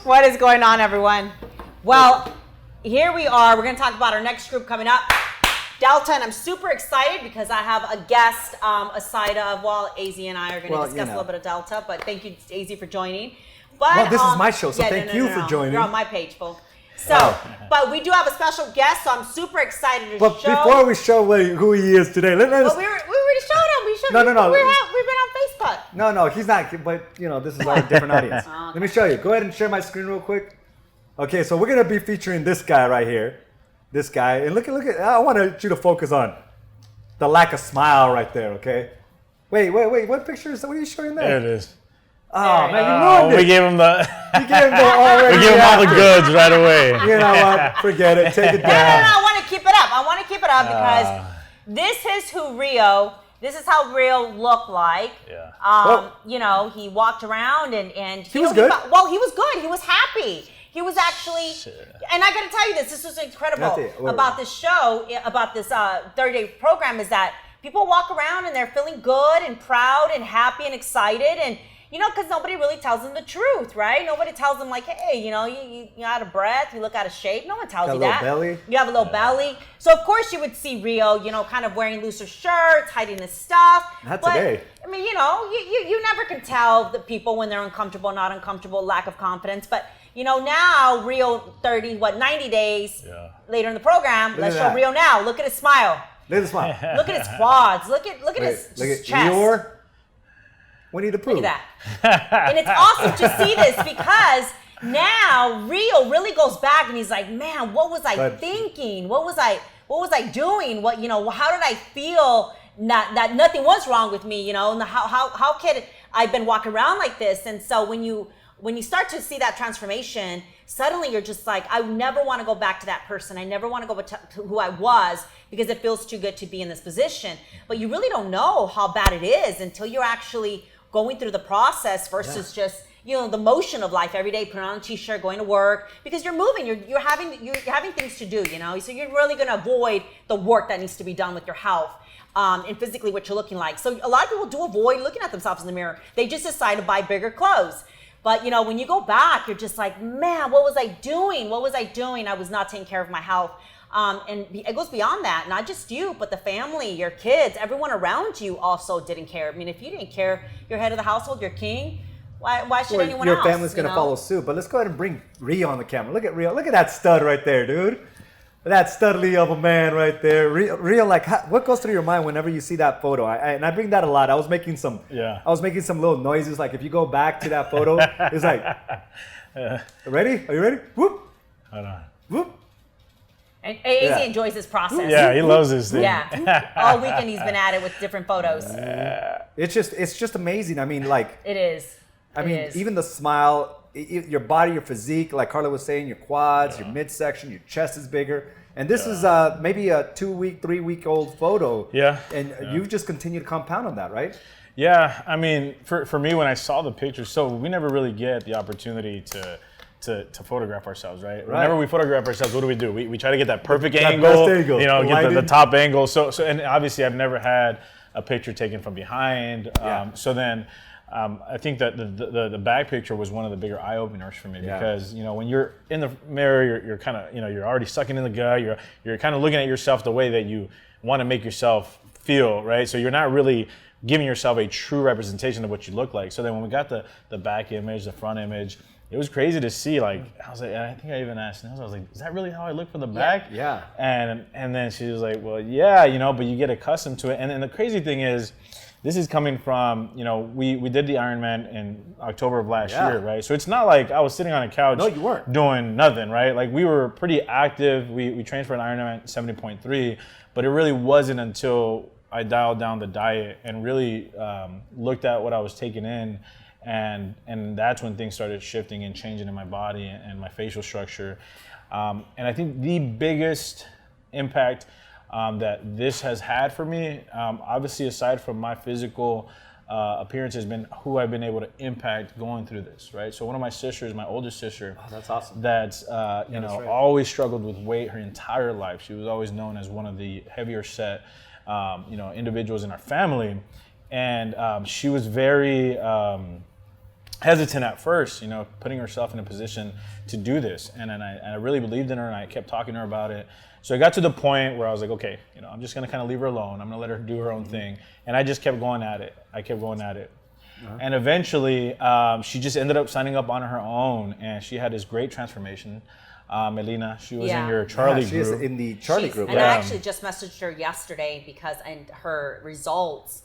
What is going on, everyone? Well, here we are. We're going to talk about our next group coming up, Delta, and I'm super excited because I have a guest aside of, AZ and I are going to discuss a little bit of Delta, but thank you, AZ, for joining. But, this is my show, so thank you for joining. You're on my page, Phil. So, but we do have a special guest, so I'm super excited to show. But before we show who he is today, let's. Well, we already showed him. No. We've been on Facebook. No, he's not. But this is our different audience. Okay. Let me show you. Go ahead and share my screen real quick. Okay, so we're gonna be featuring this guy right here. This guy, and look at. I want you to focus on the lack of smile right there. Okay. Wait. What picture is that? What are you showing there? There it is. Oh man, you ruined it. We gave him the. We gave him all the goods right away. You know what? Forget it. Take it down. No. I want to keep it up. Because this is who Rio. This is how Rio looked like. Yeah. He walked around and he was good. He was good. He was happy. He was actually, and I got to tell you this was incredible about this show, about this 30-day program, is that people walk around and they're feeling good and proud and happy and excited, and because nobody really tells them the truth, right? Nobody tells them, like, hey, you're out of breath, you look out of shape. No one tells you that. Belly. You have a little belly. So, of course, you would see Rio, kind of wearing looser shirts, hiding his stuff. Not today. I mean, you never can tell the people when they're uncomfortable, not uncomfortable, lack of confidence. But, now, Rio 90 days later in the program, let's show Rio now. Look at his smile. Look at the smile. Look at his quads. Look at his chest. Winnie the Pooh. Look at that. And it's awesome to see this because now Rio really goes back and he's like, man, what was I thinking? What was I doing? How did I feel that nothing was wrong with me, and how could I've been walking around like this? And so when you start to see that transformation, suddenly you're just like, I never want to go back to that person. I never want to go back to who I was because it feels too good to be in this position. But you really don't know how bad it is until you're actually going through the process versus just the motion of life every day, putting on a t-shirt, going to work, because you're moving, you're having things to do, so you're really going to avoid the work that needs to be done with your health and physically what you're looking like. So a lot of people do avoid looking at themselves in the mirror. They just decide to buy bigger clothes. But when you go back, you're just like, man, what was I doing? I was not taking care of my health. And it goes beyond that. Not just you, but the family, your kids, everyone around you also didn't care. I mean, if you didn't care, you're head of the household, you're king, why should anyone else? Your family's going to follow suit. But let's go ahead and bring Rio on the camera. Look at Rio. Look at that stud right there, dude. That studly of a man right there. Rio, what goes through your mind whenever you see that photo? And I bring that a lot. I was making some little noises. Like if you go back to that photo, it's like, ready? Are you ready? Whoop. Hold on. Whoop. And AZ enjoys this process. Yeah, he loves this thing. Yeah, all weekend he's been at it with different photos. It's just amazing. I mean, it is. Even the smile, your body, your physique, like Carla was saying, your quads, your midsection, your chest is bigger. And this is maybe a 2-week, 3-week-old photo. Yeah. And you've just continued to compound on that, right? Yeah, I mean, for me, when I saw the pictures, so we never really get the opportunity to photograph ourselves, right? Whenever we photograph ourselves, what do? We try to get that perfect angle, get the top angle. So and obviously I've never had a picture taken from behind. So then I think that the back picture was one of the bigger eye openers for me because when you're in the mirror, you're kind of you're already sucking in the gut. You're kind of looking at yourself the way that you want to make yourself feel, right? So you're not really giving yourself a true representation of what you look like. So then when we got the back image, the front image, it was crazy to see. I was like, I think I even asked Nels, I was like, is that really how I look from the back? Yeah. And then she was like, well, yeah, but you get accustomed to it. And then the crazy thing is, this is coming from, we did the Ironman in October of last year, right? So it's not like I was sitting on a couch doing nothing, right? Like we were pretty active. We trained for an Ironman 70.3, but it really wasn't until I dialed down the diet and really looked at what I was taking in. And that's when things started shifting and changing in my body and my facial structure. And I think the biggest impact that this has had for me, obviously aside from my physical appearance, has been who I've been able to impact going through this, right? So one of my sisters, my oldest sister, that's awesome. That's always struggled with weight her entire life. She was always known as one of the heavier set individuals in our family, and she was very hesitant at first, putting herself in a position to do this. And I really believed in her, and I kept talking to her about it. So it got to the point where I was like, okay, I'm just gonna kind of leave her alone. I'm gonna let her do her own thing. And I just kept going at it. Uh-huh. And eventually, she just ended up signing up on her own, and she had this great transformation. Melina, she was in your Charlie group. She's in the Charlie group. And I actually just messaged her yesterday because her results,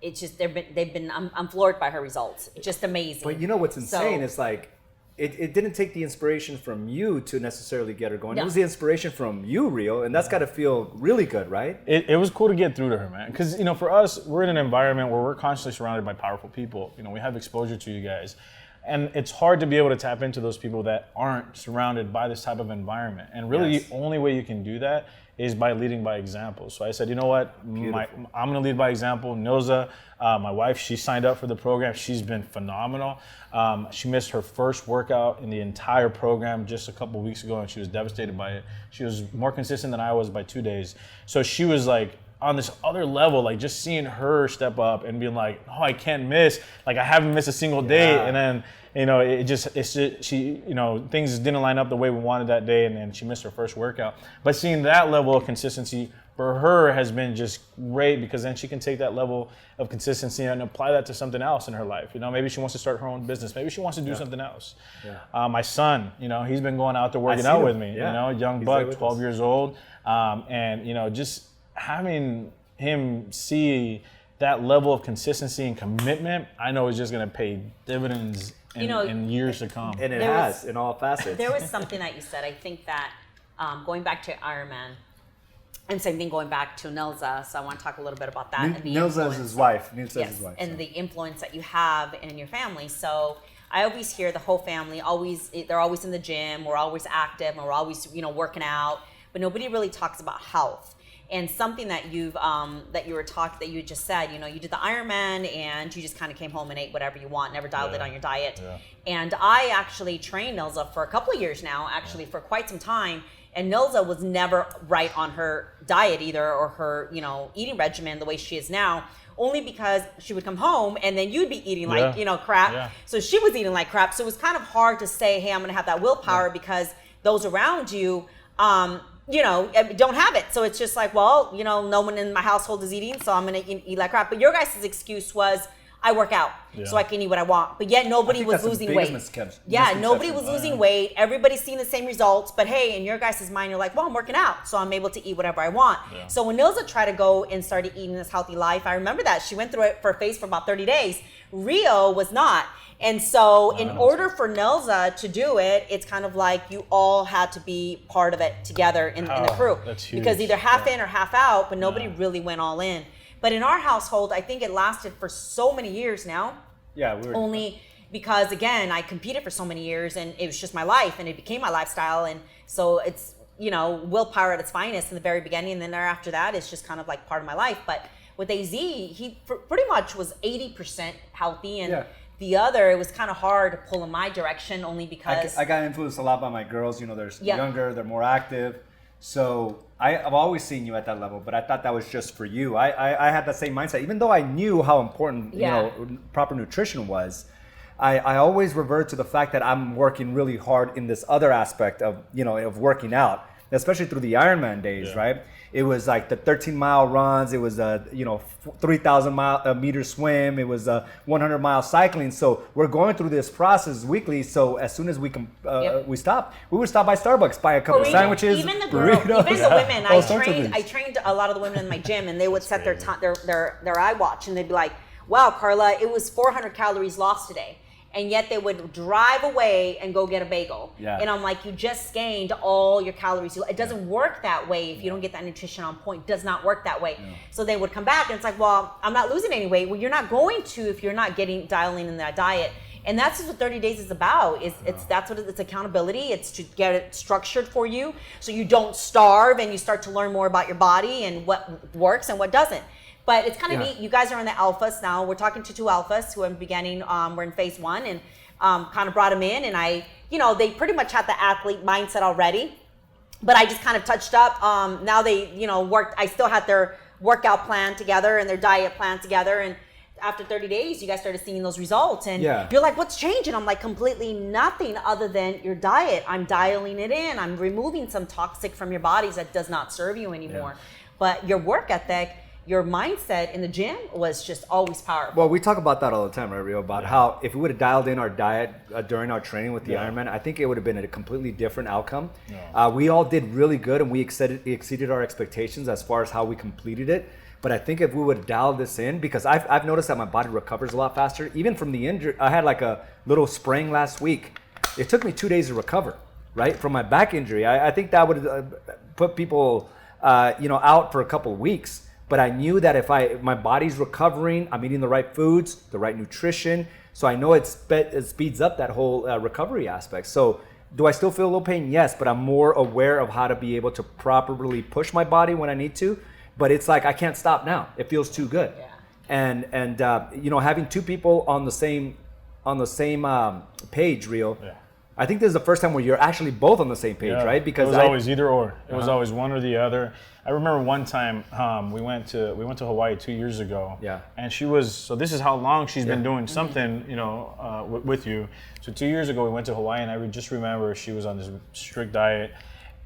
it's just I'm floored by her results. It's just amazing. But what's insane is like, it didn't take the inspiration from you to necessarily get her going. No. It was the inspiration from you, Rio, and that's got to feel really good, right? It was cool to get through to her, man. Because, for us, we're in an environment where we're constantly surrounded by powerful people. We have exposure to you guys. And it's hard to be able to tap into those people that aren't surrounded by this type of environment. And really, the only way you can do that is by leading by example. So I said, you know what? I'm going to lead by example. Nilza, my wife, she signed up for the program. She's been phenomenal. She missed her first workout in the entire program just a couple weeks ago, and she was devastated by it. She was more consistent than I was by 2 days. So she was like on this other level, like just seeing her step up and being like, oh, I can't miss. Like I haven't missed a single day. And then, things didn't line up the way we wanted that day, and then she missed her first workout. But seeing that level of consistency for her has been just great, because then she can take that level of consistency and apply that to something else in her life. Maybe she wants to start her own business. Maybe she wants to do something else. Yeah. My son, he's been going out there working out with me. Young buck, 12 years old, and just having him see that level of consistency and commitment, I know is just going to pay dividends in years to come. And it has, in all facets. There was something that you said. I think that going back to Ironman, and same thing going back to Nilza, so I want to talk a little bit about that. Nilza is his wife. And the influence that you have in your family. So I always hear the whole family, they're always in the gym, we're always active, and we're always working out, but nobody really talks about health. And something that you just said, you did the Ironman and you just kind of came home and ate whatever you want, never dialed it on your diet. Yeah. And I actually trained Nilza for a couple of years now, for quite some time. And Nilza was never right on her diet either, or her, eating regimen the way she is now, only because she would come home and then you'd be eating crap. Yeah. So she was eating like crap. So it was kind of hard to say, hey, I'm going to have that willpower because those around you, don't have it. So it's just like, well, no one in my household is eating, so I'm going to eat like crap. But your guys' excuse was, I work out, so I can eat what I want. But yet nobody was losing weight. Nobody was losing weight. Everybody's seeing the same results. But hey, in your guys' mind, you're like, well, I'm working out, so I'm able to eat whatever I want. Yeah. So when Nilza tried to go and started eating this healthy life, I remember that. She went through it for a phase for about 30 days. Rio was not. And so in order for Nilza to do it, it's kind of like you all had to be part of it together in the crew. That's huge. Because either half in or half out, but nobody really went all in. But in our household, I think it lasted for so many years now. Yeah, only because, again, I competed for so many years and it was just my life and it became my lifestyle. And so it's, willpower at its finest in the very beginning. And then after that, it's just kind of like part of my life. But with AZ, he pretty much was 80% healthy. And the other, it was kind of hard to pull in my direction only because... I got influenced a lot by my girls. They're younger, they're more active. So I've always seen you at that level, but I thought that was just for you. I had that same mindset, even though I knew how important proper nutrition was. I always revert to the fact that I'm working really hard in this other aspect of of working out, especially through the Ironman days, right? It was like the 13-mile runs. It was a 3,000 meter swim. It was a 100-mile cycling. So we're going through this process weekly. So as soon as we can, we stop. We would stop by Starbucks, buy a couple sandwiches, even the burritos, even the women. I trained a lot of the women in my gym, and they would set their iWatch, and they'd be like, "Wow, Carla, it was 400 calories lost today." And yet they would drive away and go get a bagel. Yeah. And I'm like, you just gained all your calories. It doesn't work that way if you don't get that nutrition on point. It does not work that way. Yeah. So they would come back and it's like, well, I'm not losing any weight. Well, you're not going to if you're not dialing in that diet. And that's just what 30 days is about. That's what it's accountability. It's to get it structured for you so you don't starve and you start to learn more about your body and what works and what doesn't. But it's kind of neat. You guys are in the alphas now. We're talking to two alphas who are beginning. We're in phase 1 and kind of brought them in. And they pretty much had the athlete mindset already. But I just kind of touched up. Now they, worked. I still had their workout plan together and their diet plan together. And after 30 days, you guys started seeing those results, and Yeah. you're like, what's changing? I'm like, completely nothing other than your diet. I'm dialing it in. I'm removing some toxic from your bodies that does not serve you anymore. But your work ethic, your mindset in the gym was just always powerful. Well, we talk about that all the time, right, Rio? About how if we would have dialed in our diet during our training with the Ironman, I think it would have been a completely different outcome. We all did really good, and we exceeded our expectations as far as how we completed it. But I think if we would have dialed this in, because I've noticed that my body recovers a lot faster, even from the injury. I had like a little sprain last week. It took me 2 days to recover, right, from my back injury. I think that would put people, out for a couple of weeks. But I knew that if my body's recovering, I'm eating the right foods, the right nutrition, so I know it speeds up that whole recovery aspect. So do I still feel a little pain? Yes, but I'm more aware of how to be able to properly push my body when I need to. But it's like I can't stop now. It feels too good. Yeah. And having two people on the same page, Rio. Yeah. I think this is the first time where you're actually both on the same page, right? Because it was always either or. It was always one or the other. I remember one time we went to Hawaii 2 years ago. Yeah. And she was, so this is how long she's been doing something, with you. So 2 years ago we went to Hawaii, and I just remember she was on this strict diet.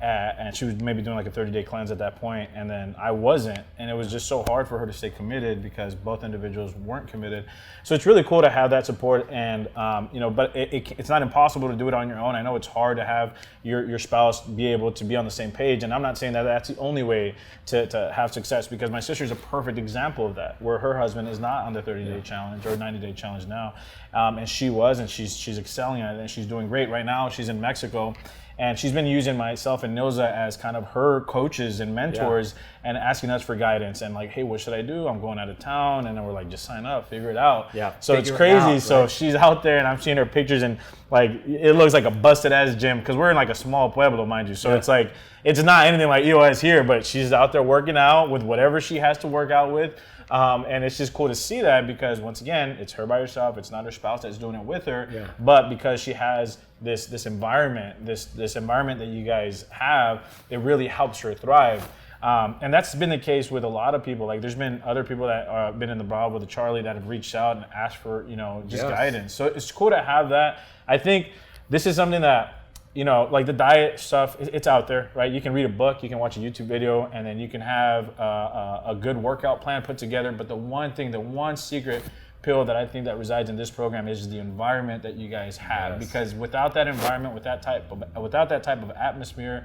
And she was maybe doing like a 30-day cleanse at that point, and then I wasn't, and it was just so hard for her to stay committed because both individuals weren't committed. So it's really cool to have that support, and but it's not impossible to do it on your own. I know it's hard to have your spouse be able to be on the same page, and I'm not saying that that's the only way to have success, because my sister's a perfect example of that, where her husband is not on the 30-day challenge or 90-day challenge now, and she was, and she's excelling at it, and she's doing great right now. She's in Mexico. And she's been using myself and Nilza as kind of her coaches and mentors, and asking us for guidance and like, hey, what should I do? I'm going out of town. And then we're like, just sign up, figure it out. Yeah. So it's crazy. So she's out there, and I'm seeing her pictures, and like it looks like a busted ass gym, because we're in like a small pueblo, mind you. So it's like, it's not anything like EOS here, but she's out there working out with whatever she has to work out with. And it's just cool to see that, because once again, it's her by herself. It's not her spouse that's doing it with her, but because she has this environment, this environment that you guys have, it really helps her thrive. And that's been the case with a lot of people. Like there's been other people that have been involved with the Charlie that have reached out and asked for, just guidance. So it's cool to have that. I think this is something that, like the diet stuff, it's out there, right? You can read a book, you can watch a YouTube video, and then you can have a good workout plan put together. But the one secret pill that I think that resides in this program is the environment that you guys have. Because without that environment, without that type of atmosphere,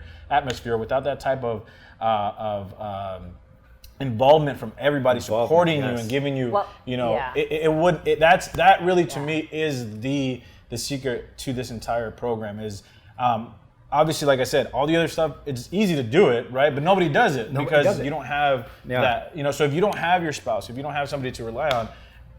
without that type of involvement from everybody supporting you and giving you, that really to me is the secret to this entire program is. Obviously, like I said, all the other stuff, it's easy to do it, right? But nobody does it because you don't have that. So if you don't have your spouse, if you don't have somebody to rely on,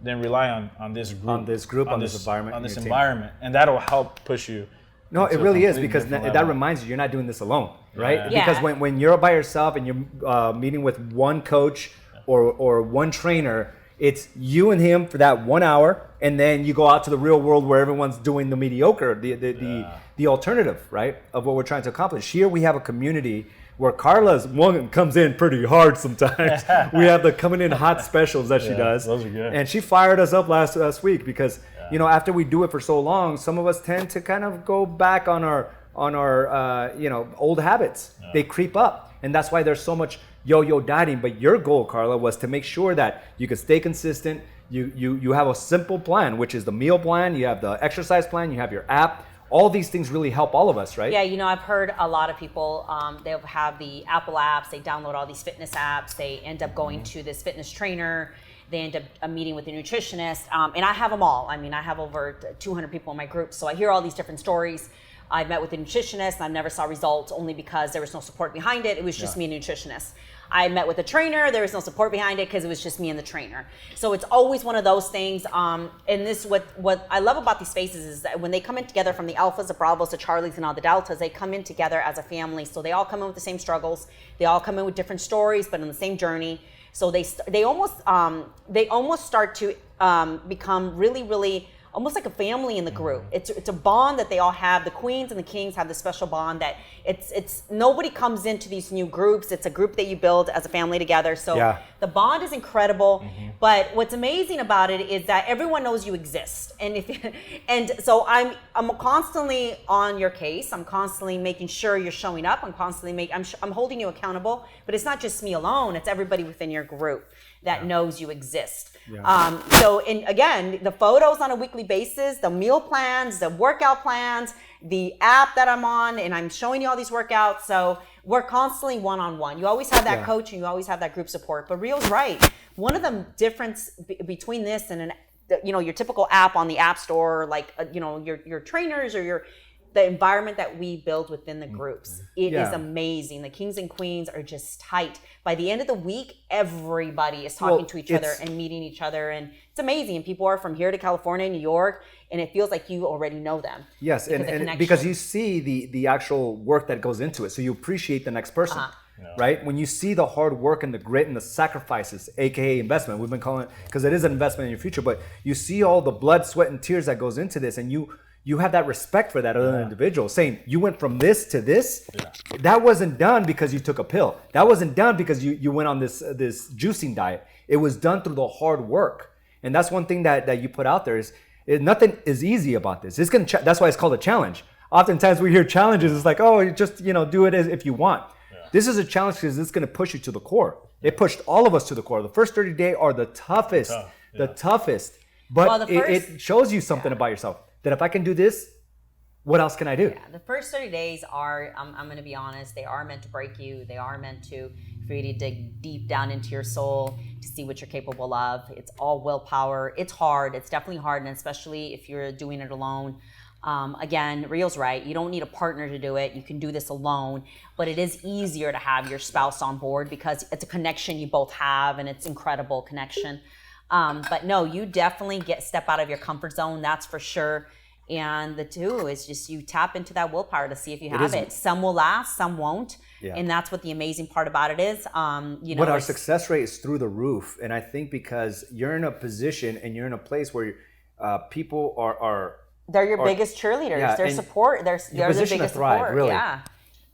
then rely on this group, on this environment, and that'll help push you. No, it really is, because that reminds you, you're not doing this alone, right? Yeah. Because when you're by yourself and you're meeting with one coach or one trainer, it's you and him for that 1 hour, and then you go out to the real world where everyone's doing the mediocre, the alternative, right, of what we're trying to accomplish. Here we have a community where Carla's one comes in pretty hard sometimes. We have the coming in hot specials that she does. Those are good. And she fired us up last week because after we do it for so long, some of us tend to kind of go back on our old habits. Yeah. They creep up, and that's why there's so much yo-yo dieting. But your goal, Carla, was to make sure that you could stay consistent. You have a simple plan, which is the meal plan. You have the exercise plan. You have your app. All these things really help all of us, right? Yeah, I've heard a lot of people, they'll have the Apple apps, they download all these fitness apps, they end up going to this fitness trainer, they end up meeting with a nutritionist, and I have them all. I mean, I have over 200 people in my group, so I hear all these different stories. I met with a nutritionist, and I never saw results only because there was no support behind it. It was just me and a nutritionist. I met with a trainer, there was no support behind it because it was just me and the trainer. So it's always one of those things. And this, what I love about these spaces is that when they come in together, from the alphas, the bravos, the charlies, and all the deltas, they come in together as a family. So they all come in with the same struggles. They all come in with different stories, but on the same journey. So they almost start to become really, really almost like a family in the group. It's a bond that they all have. The queens and the kings have this special bond that it's nobody comes into these new groups. It's a group that you build as a family together. So The bond is incredible, but what's amazing about it is that everyone knows you exist, and so I'm constantly on your case. I'm constantly making sure you're showing up. I'm holding you accountable, but it's not just me alone. It's everybody within your group that knows you exist. Yeah. And again, the photos on a weekly basis, the meal plans, the workout plans, the app that I'm on, and I'm showing you all these workouts. So we're constantly one-on-one. You always have that coach, and you always have that group support. But Rio's right. One of the difference between this and your typical app on the App Store, like your trainers or the environment that we build within the groups. It is amazing. The kings and queens are just tight. By the end of the week, everybody is talking to each other and meeting each other, and it's amazing. And people are from here to California, New York, and it feels like you already know them. Yes, and because you see the actual work that goes into it, so you appreciate the next person. Right? When you see the hard work and the grit and the sacrifices, aka investment, we've been calling it, because it is an investment in your future, but you see all the blood, sweat, and tears that goes into this, and you have that respect for that other individual, saying you went from this to this. That wasn't done because you took a pill. That wasn't done because you went on this juicing diet. It was done through the hard work. And that's one thing that you put out there is nothing is easy about this. It's that's why it's called a challenge. Oftentimes we hear challenges, it's like, oh, you just do it as if you want. This is a challenge because it's going to push you to the core. It pushed all of us to the core. The first 30 days are the toughest, the toughest. But it shows you something about yourself. That if I can do this, what else can I do? Yeah, the first 30 days are, I'm going to be honest, they are meant to break you. They are meant for you to dig deep down into your soul to see what you're capable of. It's all willpower. It's hard. It's definitely hard, and especially if you're doing it alone. Again, Rio's right. You don't need a partner to do it. You can do this alone, but it is easier to have your spouse on board because it's a connection you both have, and it's incredible connection. But no, you definitely step out of your comfort zone. That's for sure. And the two is just you tap into that willpower to see if you have it. Some will last, some won't. Yeah. And that's what the amazing part about it is. But our success rate is through the roof. And I think because you're in a position and you're in a place where people are they're your biggest cheerleaders. Yeah, their support. They're their biggest thrive, support. Really. Yeah.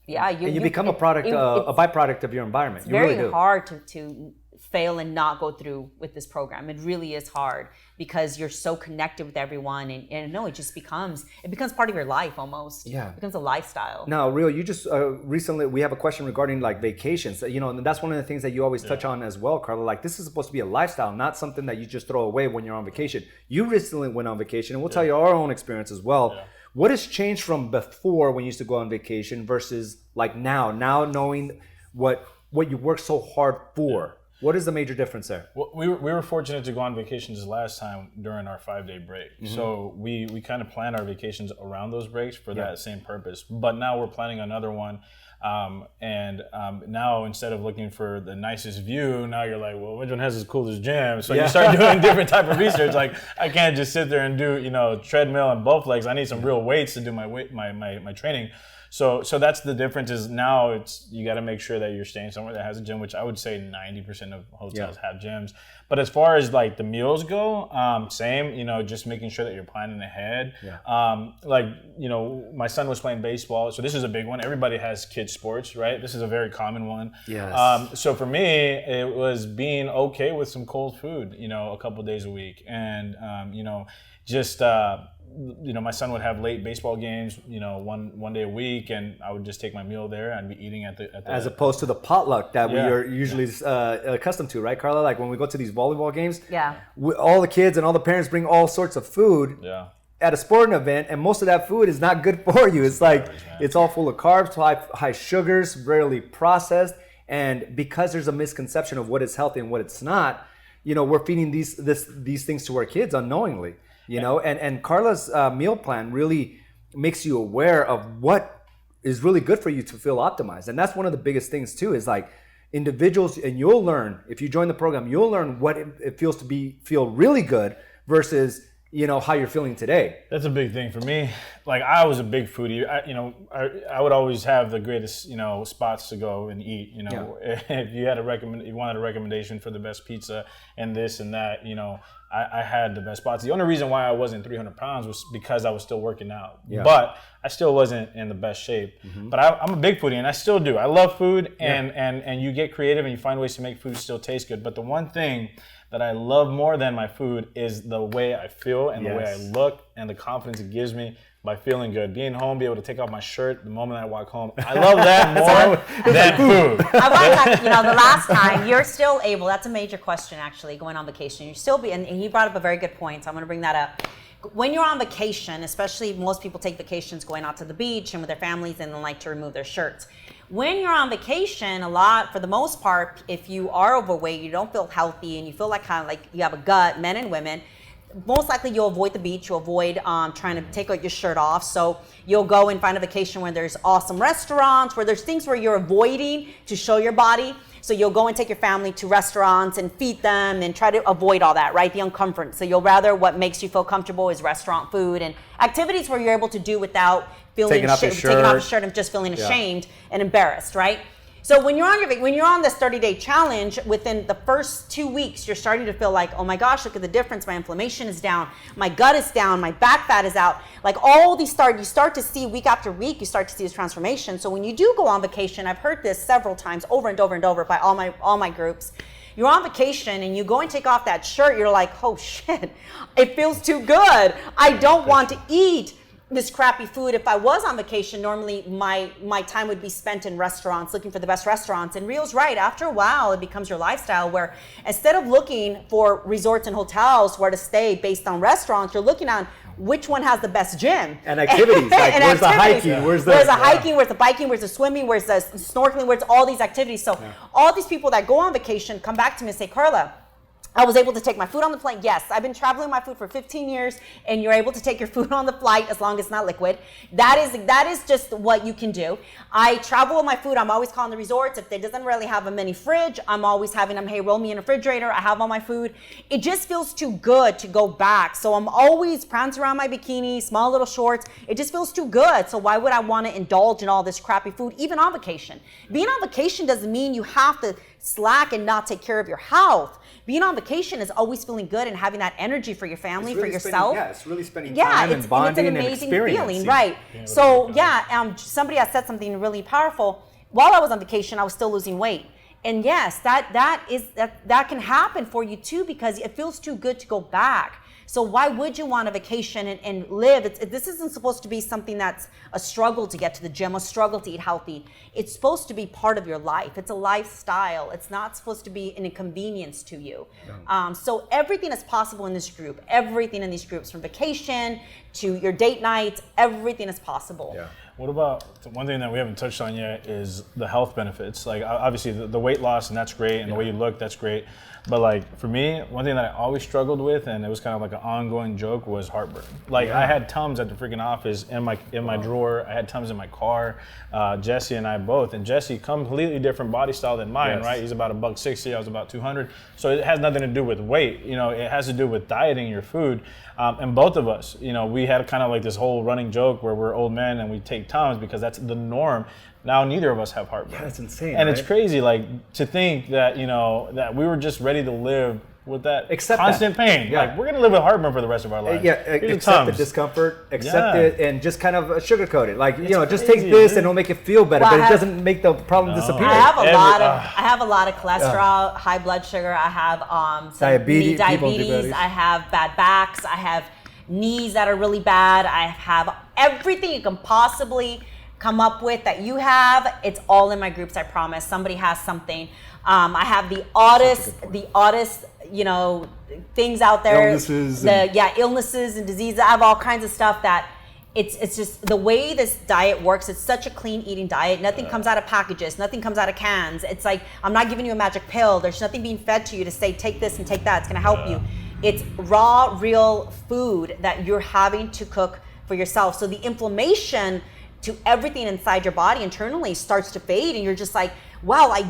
Yeah. You become a byproduct of your environment. It's very hard to fail and not go through with this program. It really is hard because you're so connected with everyone, and no, it becomes part of your life almost. Yeah, it becomes a lifestyle. Now, Rio, you just recently, we have a question regarding like vacations. And that's one of the things that you always touch on as well, Carla. Like, this is supposed to be a lifestyle, not something that you just throw away when you're on vacation. You recently went on vacation, and we'll tell you our own experience as well. Yeah. What has changed from before when you used to go on vacation versus like now knowing what you worked so hard for? What is the major difference there? Well, we were fortunate to go on vacations last time during our 5-day break. Mm-hmm. So we kind of planned our vacations around those breaks for that same purpose. But now we're planning another one. Now instead of looking for the nicest view, now you're like, well, which one has the coolest gym? So you start doing different type of research. Like, I can't just sit there and do, treadmill and bowflex. legs. I need some real weights to do my training. So that's the difference. Is now you got to make sure that you're staying somewhere that has a gym, which I would say 90% of hotels have gyms. But as far as like the meals go, same. Just making sure that you're planning ahead. Yeah. My son was playing baseball, so this is a big one. Everybody has kids sports, right? This is a very common one. Yes. So for me, it was being okay with some cold food, a couple of days a week, and my son would have late baseball games, one day a week, and I would just take my meal there and be eating at the as opposed to the potluck that we are usually accustomed to, right, Carla? Like when we go to these volleyball games, all the kids and all the parents bring all sorts of food at a sporting event, and most of that food is not good for you. It's like it's all full of carbs, high sugars, rarely processed, and because there's a misconception of what is healthy and what it's not, we're feeding these things to our kids unknowingly. And Carla's meal plan really makes you aware of what is really good for you to feel optimized. And that's one of the biggest things too, is like individuals, and you'll learn, if you join the program, you'll learn what it feels to feel really good versus, how you're feeling today. That's a big thing for me. Like, I was a big foodie. I would always have the greatest, spots to go and eat. If you had you wanted a recommendation for the best pizza and this and that, I had the best spots. The only reason why I wasn't 300 pounds was because I was still working out. Yeah. But I still wasn't in the best shape. Mm-hmm. But I'm a big foodie, and I still do. I love food, and you get creative and you find ways to make food still taste good. But the one thing that I love more than my food is the way I feel and the way I look and the confidence it gives me by feeling good. Being home, be able to take off my shirt the moment I walk home. I love that more than food. I like that, the last time, you're still able, that's a major question actually, going on vacation. You're still and you brought up a very good point, so I'm gonna bring that up. When you're on vacation, especially most people take vacations going out to the beach and with their families and then like to remove their shirts. When you're on vacation, for the most part, if you are overweight, you don't feel healthy and you feel like kind of like you have a gut, men and women, most likely you'll avoid the beach, you'll avoid trying to take your shirt off. So you'll go and find a vacation where there's awesome restaurants, where there's things where you're avoiding to show your body. So you'll go and take your family to restaurants and feed them and try to avoid all that, right? The uncomfort. So you'll rather what makes you feel comfortable is restaurant food and activities where you're able to do without taking off your shirt and just feeling ashamed and embarrassed, right? So when you're on this 30-day challenge, within the first 2 weeks, you're starting to feel like, oh my gosh, look at the difference. My inflammation is down, my gut is down, my back fat is out. Like all these you start to see week after week, you start to see this transformation. So when you do go on vacation, I've heard this several times over and over and over by all my groups. You're on vacation and you go and take off that shirt, you're like, oh shit, it feels too good. I don't want to eat this crappy food. If I was on vacation, normally my time would be spent in restaurants, looking for the best restaurants. And Rio's right. After a while, it becomes your lifestyle where instead of looking for resorts and hotels where to stay based on restaurants, you're looking on which one has the best gym. And activities. Like, where's the hiking? Yeah. Where's the hiking? Where's the biking? Where's the swimming? Where's the snorkeling? Where's all these activities? So all these people that go on vacation come back to me and say, Carla, I was able to take my food on the plane. Yes, I've been traveling my food for 15 years, and you're able to take your food on the flight as long as it's not liquid. That is just what you can do. I travel with my food. I'm always calling the resorts. If they doesn't really have a mini fridge, I'm always having them, hey, roll me in a refrigerator. I have all my food. It just feels too good to go back. So I'm always prancing around my bikini, small little shorts. It just feels too good. So why would I want to indulge in all this crappy food, even on vacation? Being on vacation doesn't mean you have to slack and not take care of your health. Being on vacation is always feeling good and having that energy for your family, for yourself. It's really spending time and bonding and it's an amazing experiencing. feeling, right? So somebody has said something really powerful. While I was on vacation, I was still losing weight. And yes, that can happen for you too, because it feels too good to go back. So why would you want a vacation and live? This isn't supposed to be something that's a struggle to get to the gym, a struggle to eat healthy. It's supposed to be part of your life. It's a lifestyle. It's not supposed to be an inconvenience to you. So everything is possible in this group. Everything in these groups, from vacation to your date nights, everything is possible. Yeah. What about one thing that we haven't touched on yet is the health benefits? Like obviously the weight loss, and that's great, and the way you look, that's great. But like for me, one thing that I always struggled with, and it was kind of like an ongoing joke, was heartburn. Like I had Tums at the freaking office in my drawer. I had Tums in my car. Jesse and I both, and Jesse completely different body style than mine, right? He's about $160. I was about 200. So it has nothing to do with weight. It has to do with dieting your food. And both of us, we had kind of like this whole running joke where we're old men and we take Tums because that's the norm. Now neither of us have heartburn. Yeah, that's insane. And it's crazy, like to think that that we were just ready to live with that constant pain. Yeah. Like we're gonna live with heartburn for the rest of our lives. Yeah, accept the discomfort, accept it, and just kind of sugarcoat it. Like just take this and it'll make it feel better, but it doesn't make the problem disappear. I have a lot of cholesterol, high blood sugar. I have diabetes. I have bad backs. I have knees that are really bad. I have everything you can possibly come up with that you have. It's all in my groups, I promise. Somebody has something. I have the oddest things out there. Illnesses and diseases. I have all kinds of stuff that it's just the way this diet works. It's such a clean eating diet. Nothing comes out of packages. Nothing comes out of cans. It's like, I'm not giving you a magic pill. There's nothing being fed to you to say, take this and take that. It's going to help you. It's raw, real food that you're having to cook for yourself. So the inflammation to everything inside your body internally starts to fade, and you're just like, wow, I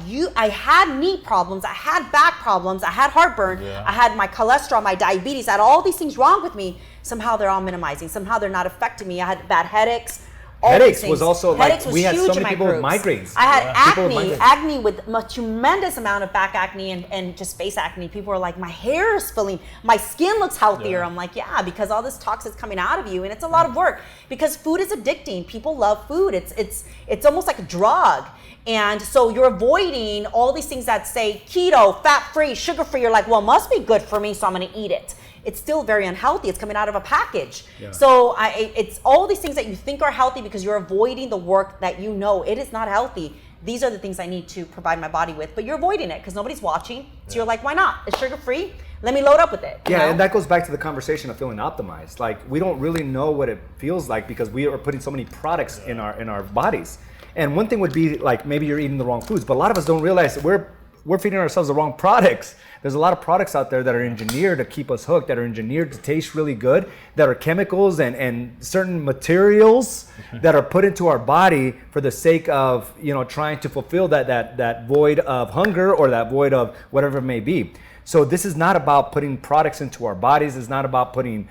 had knee problems, I had back problems, I had heartburn, I had my cholesterol, my diabetes, I had all these things wrong with me. somehow they're all minimizing. Somehow they're not affecting me. I had bad headaches. Headaches was also headaches like, we had so many people with groups. migraines. I had acne with a tremendous amount of back acne and just face acne. People were like, my hair is filling, my skin looks healthier. I'm like, yeah, because all this toxin's coming out of you, and it's a lot of work because food is addicting. People love food. It's almost like a drug. And so you're avoiding all these things that say keto, fat-free, sugar-free. You're like, well, it must be good for me, so I'm gonna eat it. It's still very unhealthy. It's coming out of a package. Yeah. So it's all these things that you think are healthy because you're avoiding the work that you know it is not healthy. These are the things I need to provide my body with, but you're avoiding it because nobody's watching. So you're like, why not? It's sugar-free. Let me load up with it. Yeah, and that goes back to the conversation of feeling optimized. Like, we don't really know what it feels like because we are putting so many products in our bodies. And one thing would be like, maybe you're eating the wrong foods, but a lot of us don't realize that we're feeding ourselves the wrong products. There's a lot of products out there that are engineered to keep us hooked, that are engineered to taste really good, that are chemicals and certain materials that are put into our body for the sake of, trying to fulfill that void of hunger or that void of whatever it may be. So this is not about putting products into our bodies. It's not about putting,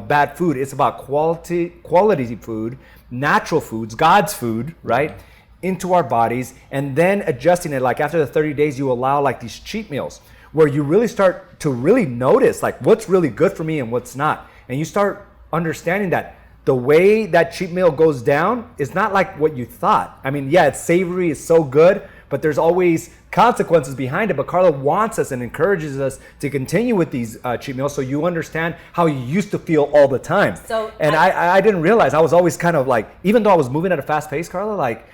bad food. It's about quality food, natural foods, God's food, right? Into our bodies, and then adjusting it. Like after the 30 days, you allow like these cheat meals where you really start to really notice like what's really good for me and what's not. And you start understanding that the way that cheat meal goes down is not like what you thought. I mean, yeah, it's savory, it's so good, but there's always consequences behind it. But Carla wants us and encourages us to continue with these cheat meals so you understand how you used to feel all the time. And I didn't realize, I was always kind of like, even though I was moving at a fast pace, Carla, like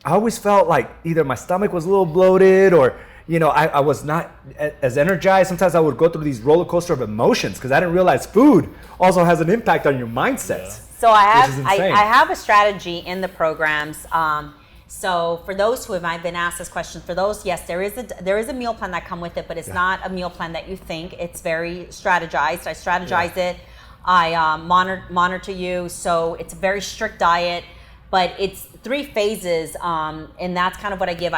I always felt like either my stomach was a little bloated or, I was not as energized. Sometimes I would go through these roller coaster of emotions because I didn't realize food also has an impact on your mindset. Yeah. So I have a strategy in the programs. So for those who have been asked this question, for those, yes, there is a meal plan that come with it, but it's not a meal plan that you think. It's very strategized. I strategize it. I monitor you. So it's a very strict diet, but it's 3 phases, and that's kind of what I give.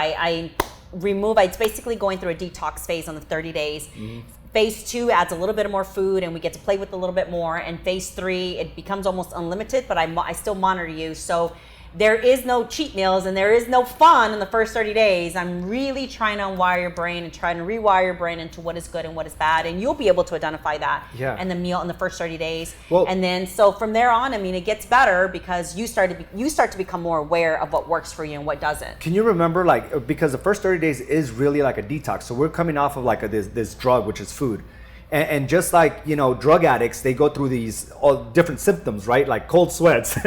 It's basically going through a detox phase on the 30 days. Mm-hmm. Phase 2 adds a little bit more food and we get to play with a little bit more. And phase 3, it becomes almost unlimited, but I still monitor you. So there is no cheat meals and there is no fun in the first 30 days. I'm really trying to unwire your brain and trying to rewire your brain into what is good and what is bad. And you'll be able to identify that in the meal in the first 30 days. Well, and then, so from there on, I mean, it gets better because you start to become more aware of what works for you and what doesn't. Can you remember, like, because the first 30 days is really like a detox. So we're coming off of like this drug, which is food. And just like, drug addicts, they go through these all different symptoms, right? Like cold sweats,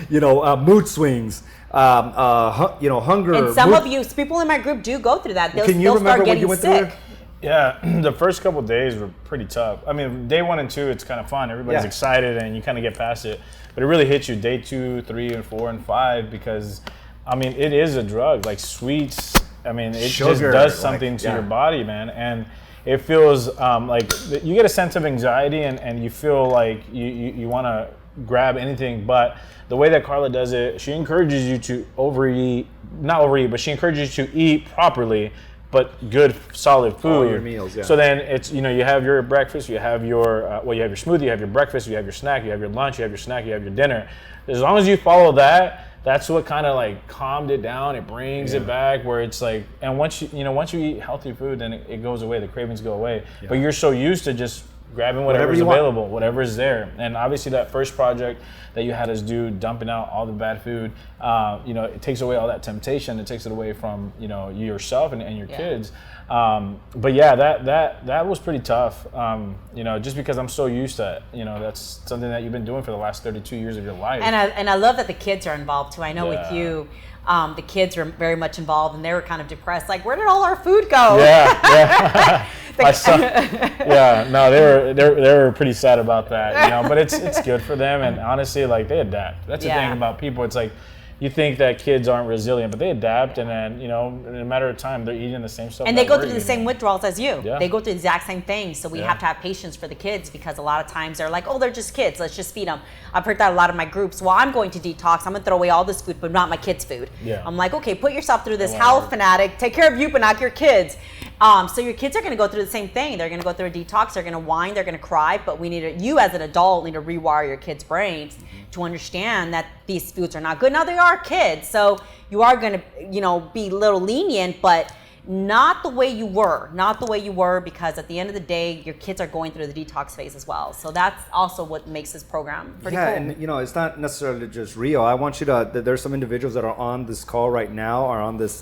mood swings, hunger. And some of you, people in my group do go through that. Can you remember when you went through it? Yeah, the first couple of days were pretty tough. I mean, day 1 and 2, it's kind of fun. Everybody's excited and you kind of get past it. But it really hits you day 2, 3, and 4, and 5 because, I mean, it is a drug. Like sweets, I mean, it just does something to your body, man. And it feels like you get a sense of anxiety and you feel like you want to grab anything. But the way that Carla does it, she encourages you to not overeat, but she encourages you to eat properly, but good, solid food. All your meals, So then it's, you have your breakfast, you have your, you have your smoothie, you have your breakfast, you have your snack, you have your lunch, you have your snack, you have your dinner. As long as you follow that, that's what kind of like calmed it down. It brings it back where it's like, and once you eat healthy food, then it goes away. The cravings go away. Yeah. But you're so used to just grabbing whatever's available, whatever is there. And obviously that first project that you had us do, dumping out all the bad food, it takes away all that temptation. It takes it away from, yourself and your kids. But yeah, that was pretty tough. Just because I'm so used to it, that's something that you've been doing for the last 32 years of your life. And I love that the kids are involved too. I know with you, the kids were very much involved and they were kind of depressed. Like, where did all our food go? Yeah. My son, they were pretty sad about that, but it's good for them. And honestly, like, they adapt. That's the thing about people. It's like, you think that kids aren't resilient, but they adapt, and then, in a matter of time, they're eating the same stuff. And they go through the same withdrawals as you. Yeah. They go through the exact same thing. So we have to have patience for the kids because a lot of times they're like, oh, they're just kids. Let's just feed them. I've heard that a lot of my groups. Well, I'm going to detox. I'm going to throw away all this food, but not my kids' food. Yeah. I'm like, okay, put yourself through this health fanatic. Take care of you, but not your kids. So your kids are going to go through the same thing. They're going to go through a detox. They're going to whine. They're going to cry. But you as an adult need to rewire your kids' brains to understand that these foods are not good. Now they are kids, so you are going to, be a little lenient, but not the way you were, because at the end of the day, your kids are going through the detox phase as well. So that's also what makes this program pretty cool. And it's not necessarily just Rio. I want you to, there's some individuals that are on this call right now, are on this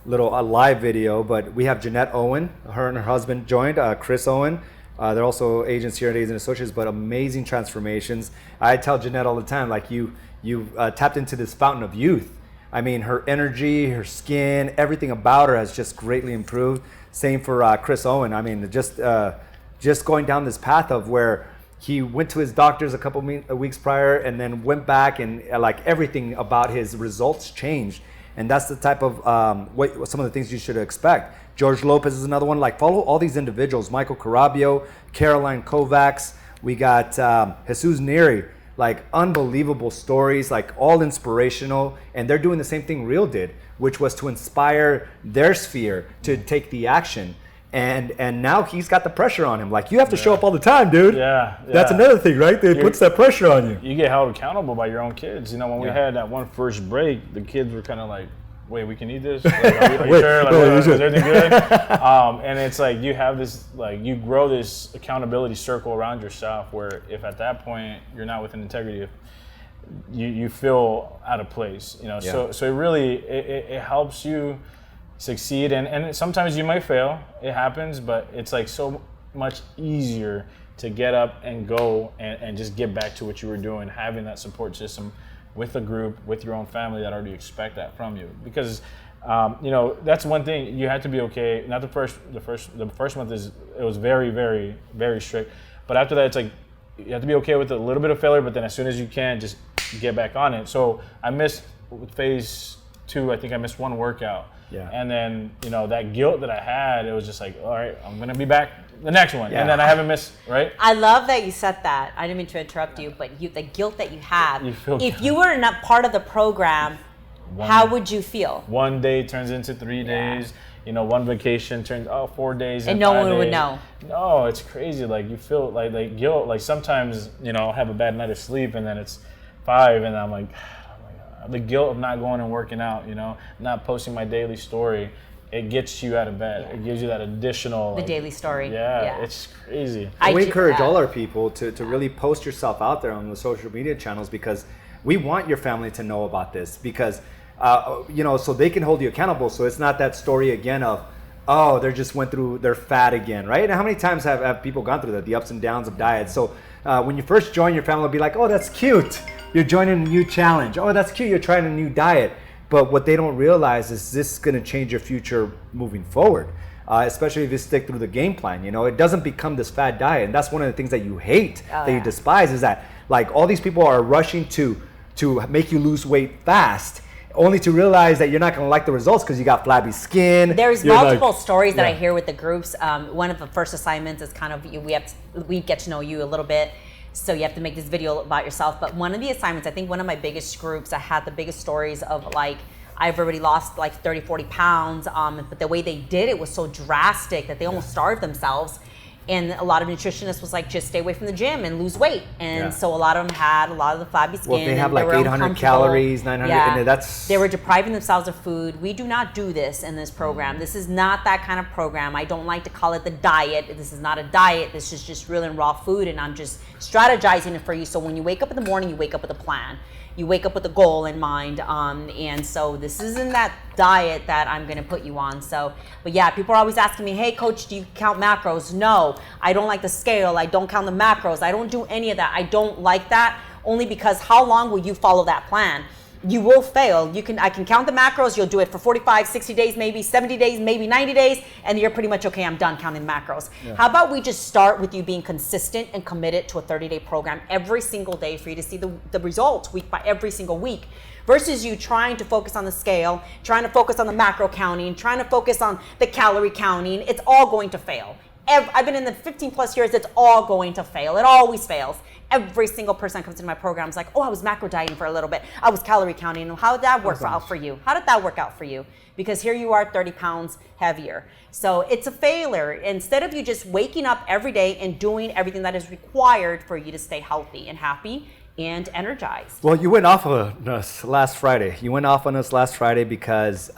little live video, but we have Jeanette Owen, her and her husband joined, Chris Owen. They're also agents here at Agents and Associates, but amazing transformations. I tell Jeanette all the time, like you tapped into this fountain of youth. I mean, her energy, her skin, everything about her has just greatly improved. Same for Chris Owen. I mean, just going down this path of where he went to his doctors a couple weeks prior and then went back, and like everything about his results changed. And that's the type of some of the things you should expect. George Lopez is another one. Like, follow all these individuals. Michael Carabio, Caroline Kovacs. We got Jesus Neri. Like, unbelievable stories, like all inspirational. And they're doing the same thing Real did, which was to inspire their sphere to take the action. And now he's got the pressure on him. Like, you have to show up all the time, dude. Yeah. That's another thing, right? It puts that pressure on you. You get held accountable by your own kids. When we had that one first break, the kids were kind of like, wait, we can eat this? Like, are you sure? Like, is everything good? And it's like you have this, like, you grow this accountability circle around yourself where if at that point you're not within integrity, if you feel out of place, So it really, it helps you succeed. And sometimes you might fail. It happens, but it's like so much easier to get up and go and just get back to what you were doing, having that support system with a group, with your own family that already expect that from you. Because that's one thing you had to be okay. Not the first month it was very, very, very strict. But after that, it's like you have to be okay with a little bit of failure, but then as soon as you can, just get back on it. So I missed phase 2. I think I missed one workout. Yeah. And then, that guilt that I had, it was just like, all right, I'm going to be back the next one. Yeah. And then I haven't missed, right? I love that you said that. I didn't mean to interrupt you, but the guilt that you have, if you were not part of the program, how would you feel? One day turns into 3 days. One vacation turns 4 days. And no one would know. No, it's crazy. Like, you feel like guilt. Like, sometimes, I'll have a bad night of sleep and then it's 5 and I'm like, the guilt of not going and working out, not posting my daily story, it gets you out of bed. Yeah. It gives you that additional... The daily story. Yeah, it's crazy. We encourage all our people to really post yourself out there on the social media channels, because we want your family to know about this, because, so they can hold you accountable. So it's not that story again of, they just went through their fat again, right? And how many times have people gone through that, the ups and downs of diet? So when you first join, your family will be like, oh, that's cute. You're joining a new challenge. Oh, that's cute. You're trying a new diet. But what they don't realize is this is going to change your future moving forward, especially if you stick through the game plan. It doesn't become this fad diet. And that's one of the things that you hate, you despise, is that like all these people are rushing to make you lose weight fast, only to realize that you're not going to like the results because you got flabby skin. There's multiple stories that I hear with the groups. One of the first assignments is kind of we get to know you a little bit. So you have to make this video about yourself. But one of the assignments, I think one of my biggest groups, I had the biggest stories of like, I've already lost like 30, 40 pounds. But the way they did it was so drastic that they almost starved themselves. And a lot of nutritionists was like, just stay away from the gym and lose weight. And so a lot of them had a lot of the flabby skin. Well, they have like 800 calories, 900, and they were depriving themselves of food. We do not do this in this program. This is not that kind of program. I don't like to call it the diet. This is not a diet. This is just real and raw food, and I'm just strategizing it for you. So when you wake up in the morning, you wake up with a plan. You wake up with a goal in mind, and so this isn't that diet that I'm gonna put you on. So, but yeah, people are always asking me, hey coach, do you count macros? No, I don't like the scale. I don't count the macros. I don't do any of that. I don't like that, only because how long will you follow that plan? You will fail. I can count the macros. You'll do it for 45, 60 days, maybe 70 days, maybe 90 days, and you're pretty much okay. I'm done counting the macros. Yeah. How about we just start with you being consistent and committed to a 30-day program every single day for you to see the results week by every single week, versus you trying to focus on the scale, trying to focus on the macro counting, trying to focus on the calorie counting. It's all going to fail. I've been in the 15 plus years, it's all going to fail. It always fails. Every single person that comes into my program is like, oh, I was macro dieting for a little bit. I was calorie counting. How did that work out for you? How did that work out for you? Because here you are 30 pounds heavier. So it's a failure. Instead of you just waking up every day and doing everything that is required for you to stay healthy and happy and energized. Well, you went off of us last Friday. You went off on us last Friday because,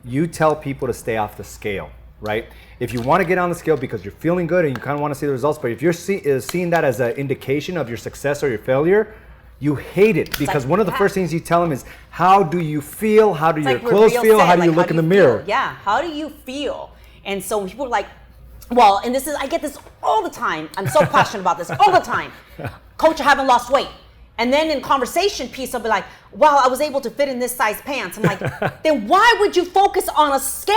you tell people to stay off the scale, right? If you want to get on the scale because you're feeling good and you kind of want to see the results, but if you're seeing that as an indication of your success or your failure, you hate it because one of the first things you tell them is, how do you feel? How do your clothes feel? How do you look in the mirror? Yeah, how do you feel? And so when people are like, well, and I get this all the time. I'm so passionate about this all the time. Coach, I haven't lost weight. And then in conversation piece, I'll be like, wow, I was able to fit in this size pants. I'm like, then why would you focus on a scale?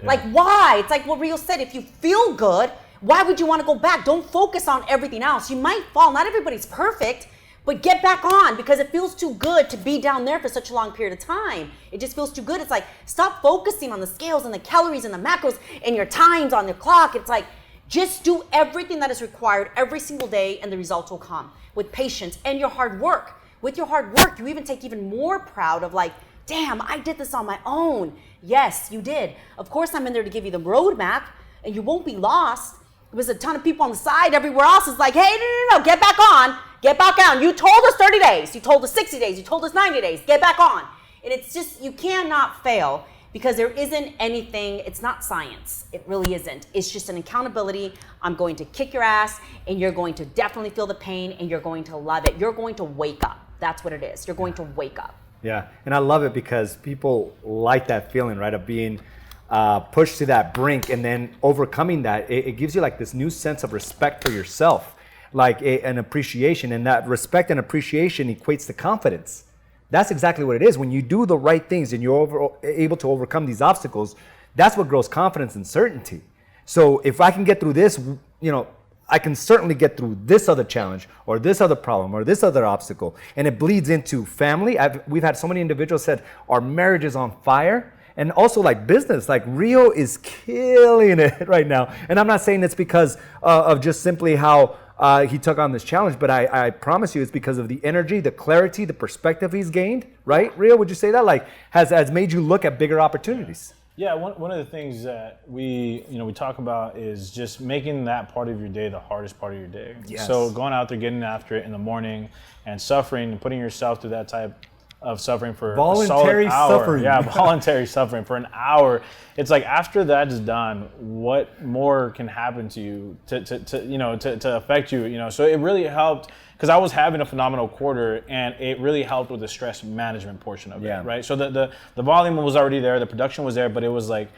Yeah. Like, why? It's like what Rio said, if you feel good, why would you want to go back? Don't focus on everything else. You might fall. Not everybody's perfect, but get back on because it feels too good to be down there for such a long period of time. It just feels too good. It's like, stop focusing on the scales and the calories and the macros and your times on the clock. It's like, just do everything that is required every single day and the results will come with patience and your hard work. With your hard work, you even take even more proud of like, damn, I did this on my own. Yes, you did. Of course, I'm in there to give you the roadmap and you won't be lost. There's a ton of people on the side. Everywhere else is like, hey, no, get back on. Get back on. You told us 30 days. You told us 60 days. You told us 90 days. Get back on. And it's just, you cannot fail because there isn't anything, it's not science. It really isn't. It's just an accountability. I'm going to kick your ass and you're going to definitely feel the pain and you're going to love it. You're going to wake up. That's what it is. You're going to wake up. Yeah, and I love it because people like that feeling, right, of being pushed to that brink and then overcoming that. It gives you like this new sense of respect for yourself, like an appreciation, and that respect and appreciation equates to confidence. That's exactly what it is. When you do the right things and you're able to overcome these obstacles, that's what grows confidence and certainty. So if I can get through this, I can certainly get through this other challenge or this other problem or this other obstacle. And it bleeds into family. We've had so many individuals said our marriage is on fire. And also like business, like Rio is killing it right now. And I'm not saying it's because of just simply how he took on this challenge, but I promise you it's because of the energy, the clarity, the perspective he's gained, right? Rio, would you say that like has made you look at bigger opportunities? Yeah, one of the things that we talk about is just making that part of your day the hardest part of your day. Yes. So going out there, getting after it in the morning and suffering and putting yourself through that type of suffering for voluntary a solid hour. suffering. Yeah, voluntary suffering for an hour. It's like after that's done, what more can happen to you to affect you? So it really helped because I was having a phenomenal quarter, and it really helped with the stress management portion of it. Right. So the volume was already there, the production was there, but it was like,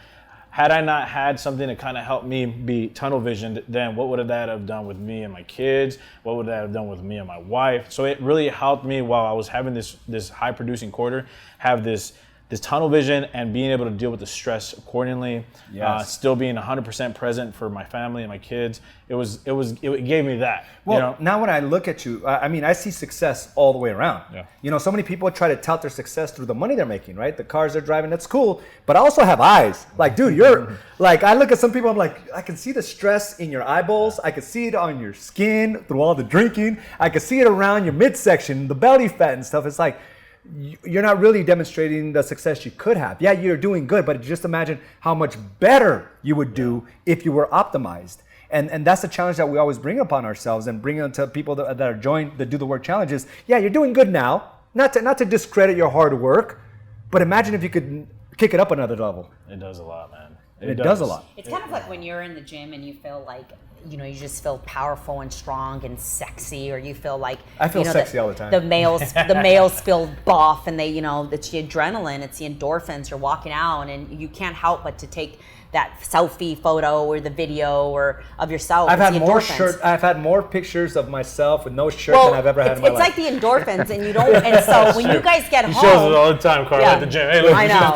had I not had something to kind of help me be tunnel visioned, then what would that have done with me and my kids? What would that have done with me and my wife? So it really helped me while I was having this high producing quarter, have this tunnel vision and being able to deal with the stress accordingly. Yes. Still being 100% present for my family and my kids. It gave me that. Well, now when I look at you, I see success all the way around. Yeah. So many people try to tout their success through the money they're making, right? The cars they're driving, that's cool. But I also have eyes. Like, dude, you're like, I look at some people, I'm like, I can see the stress in your eyeballs. I can see it on your skin through all the drinking. I can see it around your midsection, the belly fat and stuff. It's like, you're not really demonstrating the success you could have. Yeah, you're doing good, but just imagine how much better you would do if you were optimized. And that's the challenge that we always bring upon ourselves and bring onto people that are joined that do the work challenges. Yeah, you're doing good now. Not to discredit your hard work, but imagine if you could kick it up another level. It does a lot, man. It does a lot. It's kind of like when you're in the gym and you feel like, you just feel powerful and strong and sexy, or you feel like I feel sexy all the time. The males feel buff, and they, it's the adrenaline, it's the endorphins. You're walking out, and you can't help but to take that selfie photo or the video or of yourself. I've had more pictures of myself with no shirt than I've ever had in my life. It's like the endorphins, and you don't. And so when you guys get home, he shows it all the time, Carla, at the gym. Hey, look, I know.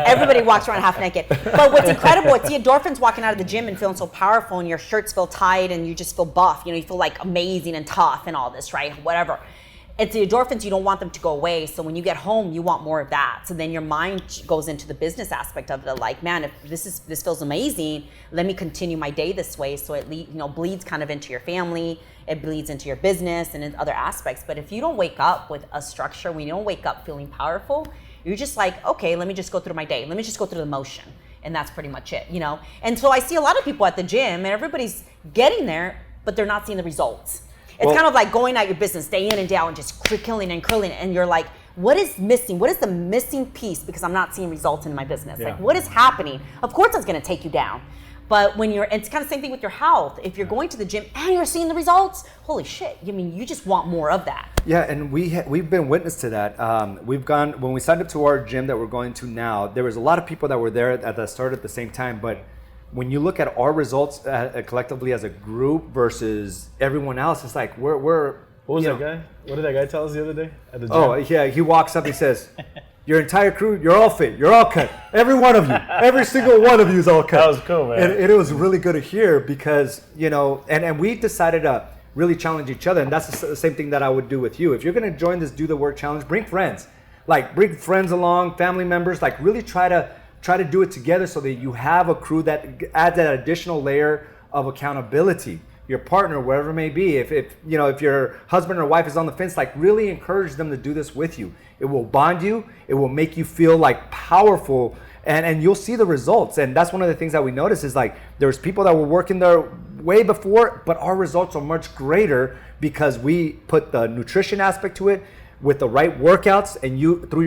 Everybody walks around half naked. But what's incredible, it's the endorphins walking out of the gym and feeling so powerful, and your shirts feel tight, and you just feel buff. You feel like amazing and tough and all this, right? Whatever. it's the endorphins, you don't want them to go away. So when you get home, you want more of that. So then your mind goes into the business aspect of it, like, man, if this feels amazing, let me continue my day this way. So it bleeds kind of into your family, it bleeds into your business and in other aspects. But if you don't wake up with a structure, when you don't wake up feeling powerful, you're just like, okay, let me just go through my day. Let me just go through the motion. And that's pretty much it, And so I see a lot of people at the gym and everybody's getting there, but they're not seeing the results. It's kind of like going at your business day in and day out and just killing and curling. And you're like, what is missing? What is the missing piece? Because I'm not seeing results in my business. Like, what is happening? Of course, it's going to take you down. But it's kind of the same thing with your health. If you're going to the gym and you're seeing the results, holy shit. I mean, you just want more of that. Yeah, and we've been witness to that. When we signed up to our gym that we're going to now, there was a lot of people that were there at the start at the same time, but when you look at our results collectively as a group versus everyone else, it's like we're What was that guy? What did that guy tell us the other day at the gym? Oh, yeah, he walks up, he says, your entire crew, you're all fit, you're all cut. Every one of you, every single one of you is all cut. That was cool, man. And it was really good to hear because, and we decided to really challenge each other, and that's the same thing that I would do with you. If you're going to join this Do the Work challenge, bring friends. Like, bring friends along, family members, like really try to do it together so that you have a crew that adds that additional layer of accountability. Your partner, wherever it may be, if your husband or wife is on the fence, like really encourage them to do this with you. It will bond you. It will make you feel like powerful, and you'll see the results. And that's one of the things that we notice is like there's people that were working there way before, but our results are much greater because we put the nutrition aspect to it with the right workouts, and you through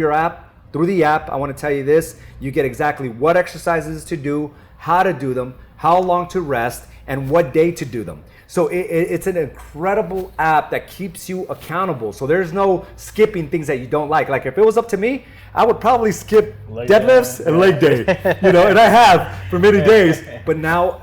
the app, I want to tell you this, you get exactly what exercises to do, how to do them, how long to rest, and what day to do them. So it's an incredible app that keeps you accountable. So there's no skipping things that you don't like. Like if it was up to me, I would probably skip deadlifts and leg day, and I have for many days. But now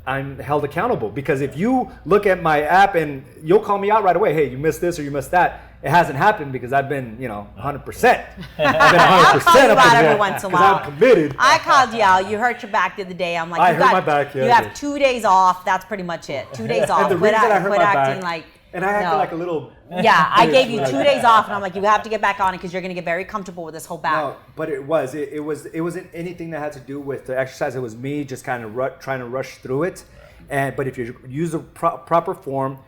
I'm held accountable because if you look at my app and you'll call me out right away, hey, you missed this or you missed that. It hasn't happened because I've been, 100%. I've been 100% I'll call you out every once in a while. I'm committed. I called you out. You hurt your back the other day. I'm like, I hurt my back. Yeah, you have 2 days off. That's pretty much it. 2 days off. And the reason I hurt my acting back, like, and I acted like a little. Yeah, I gave you 2 days off, and I'm like, you have to get back on it because you're going to get very comfortable with this whole back. No, but it wasn't anything that had to do with the exercise. It was me just kind of trying to rush through it. But if you use a proper form,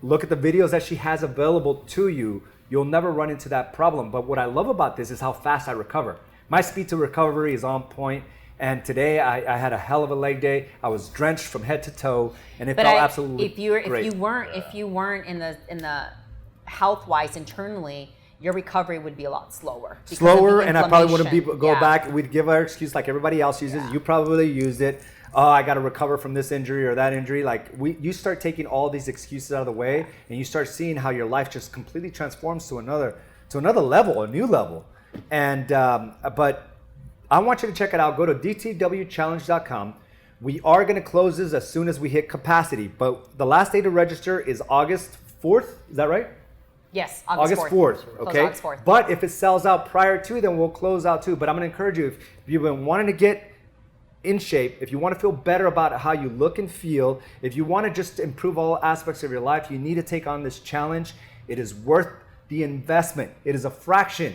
look at the videos that she has available to you, you'll never run into that problem. But what I love about this is how fast I recover. My speed to recovery is on point. And today I had a hell of a leg day. I was drenched from head to toe, and it felt absolutely great. If you weren't in the health-wise internally, your recovery would be a lot slower. Slower, and I probably wouldn't go back. We'd give our excuse like everybody else uses. You probably used it. Oh, I got to recover from this injury or that injury. Like you start taking all these excuses out of the way, and you start seeing how your life just completely transforms to another level, a new level. And but I want you to check it out. Go to dtwchallenge.com. We are going to close this as soon as we hit capacity, but the last day to register is August 4th. Is that right? Yes, August 4th. Okay. August 4th. But if it sells out prior to, then we'll close out too. But I'm going to encourage you, if you've been wanting to get in shape, if you want to feel better about how you look and feel, if you want to just improve all aspects of your life, you need to take on this challenge. It is worth the investment. It is a fraction,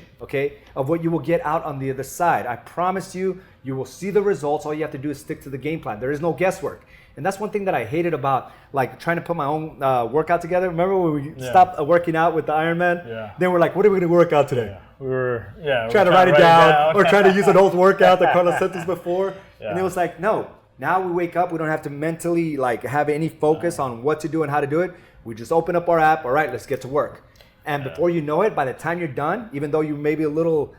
of what you will get out on the other side. I promise you, you will see the results. All you have to do is stick to the game plan. There is no guesswork. And that's one thing that I hated about like trying to put my own workout together. Remember when we stopped working out with the Ironman? Yeah. Then we're like, what are we going to work out today? Yeah. We were trying to write it down or trying to use an old workout that Carla sent us before. Yeah. And it was like, no, now we wake up, we don't have to mentally like have any focus on what to do and how to do it. We just open up our app. All right, let's get to work. And before you know it, by the time you're done, even though you may be a little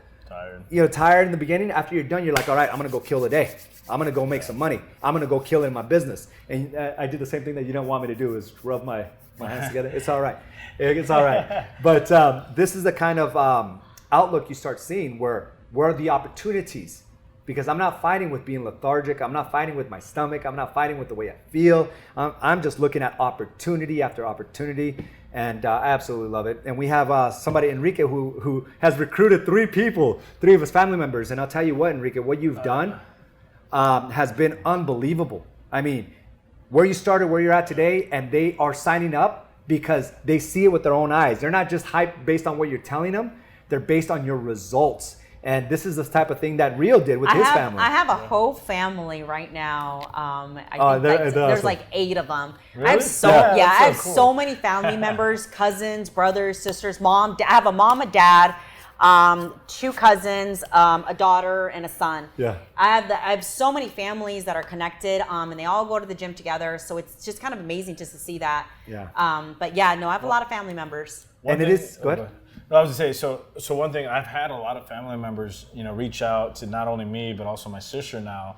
tired in the beginning, after you're done, you're like, all right, I'm going to go kill the day. I'm going to go make some money. I'm going to go kill it in my business. And I did the same thing that you don't want me to do is rub my hands together. It's all right. It's all right. But this is the kind of outlook you start seeing where are the opportunities? Because I'm not fighting with being lethargic. I'm not fighting with my stomach. I'm not fighting with the way I feel. I'm just looking at opportunity after opportunity. And I absolutely love it. And we have somebody, Enrique, who has recruited 3 people, 3 of his family members. And I'll tell you what, Enrique, what you've done has been unbelievable. I mean, where you started, where you're at today, and they are signing up because they see it with their own eyes. They're not just hyped based on what you're telling them. They're based on your results. And this is the type of thing that Rio did with his family. I have a whole family right now. I think there's like 8 of them. Really? I have I have so many family members, cousins, brothers, sisters, mom. I have a mom, a dad, 2 cousins, a daughter, and a son. Yeah. I have so many families that are connected, and they all go to the gym together. So it's just kind of amazing just to see that. Yeah. But yeah, no, I have a lot of family members. Go ahead. I was gonna say, so one thing, I've had a lot of family members, reach out to not only me but also my sister now.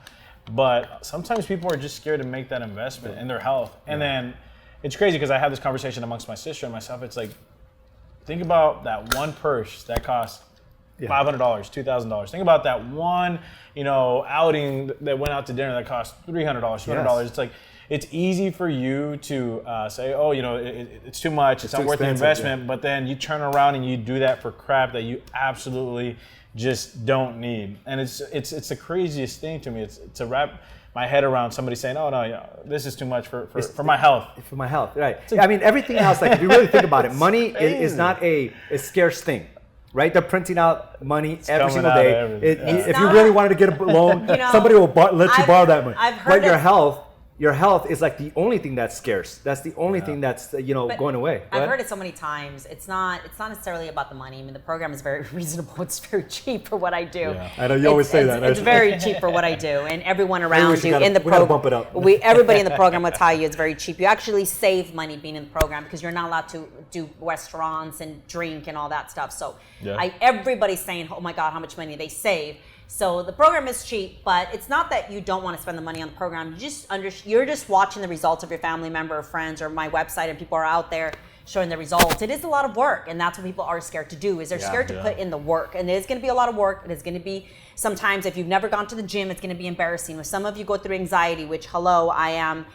But sometimes people are just scared to make that investment in their health. And then it's crazy because I have this conversation amongst my sister and myself. It's like, think about that one purse that costs $500, $2,000. Think about that one, outing that went out to dinner that cost $300, $200. It's like, it's easy for you to say, oh, it's too much, it's not worth the investment, but then you turn around and you do that for crap that you absolutely just don't need. And it's the craziest thing to me. It's to wrap my head around somebody saying, oh no, this is too much for my health. For my health, right. I mean, everything else, like if you really think about it, money is not a scarce thing. Right, they're printing out money every single day. If you really wanted to get a loan, somebody will let you borrow that money. But your health is like the only thing that's scarce. That's the only thing that's going away. I've heard it so many times. It's not necessarily about the money. I mean, the program is very reasonable. It's very cheap for what I do. Yeah. I know you always say that. It's very cheap for what I do, and everyone around you in the program. Bump it up. Everybody in the program will tell you it's very cheap. You actually save money being in the program because you're not allowed to do restaurants and drink and all that stuff. So everybody's saying, oh my God, how much money they save. So the program is cheap, but it's not that you don't want to spend the money on the program. You're just watching the results of your family member or friends or my website, and people are out there showing the results. It is a lot of work, and that's what people are scared to do. They're scared to put in the work, and it is going to be a lot of work. It is going to be sometimes, if you've never gone to the gym, it's going to be embarrassing. With some of you go through anxiety, which I am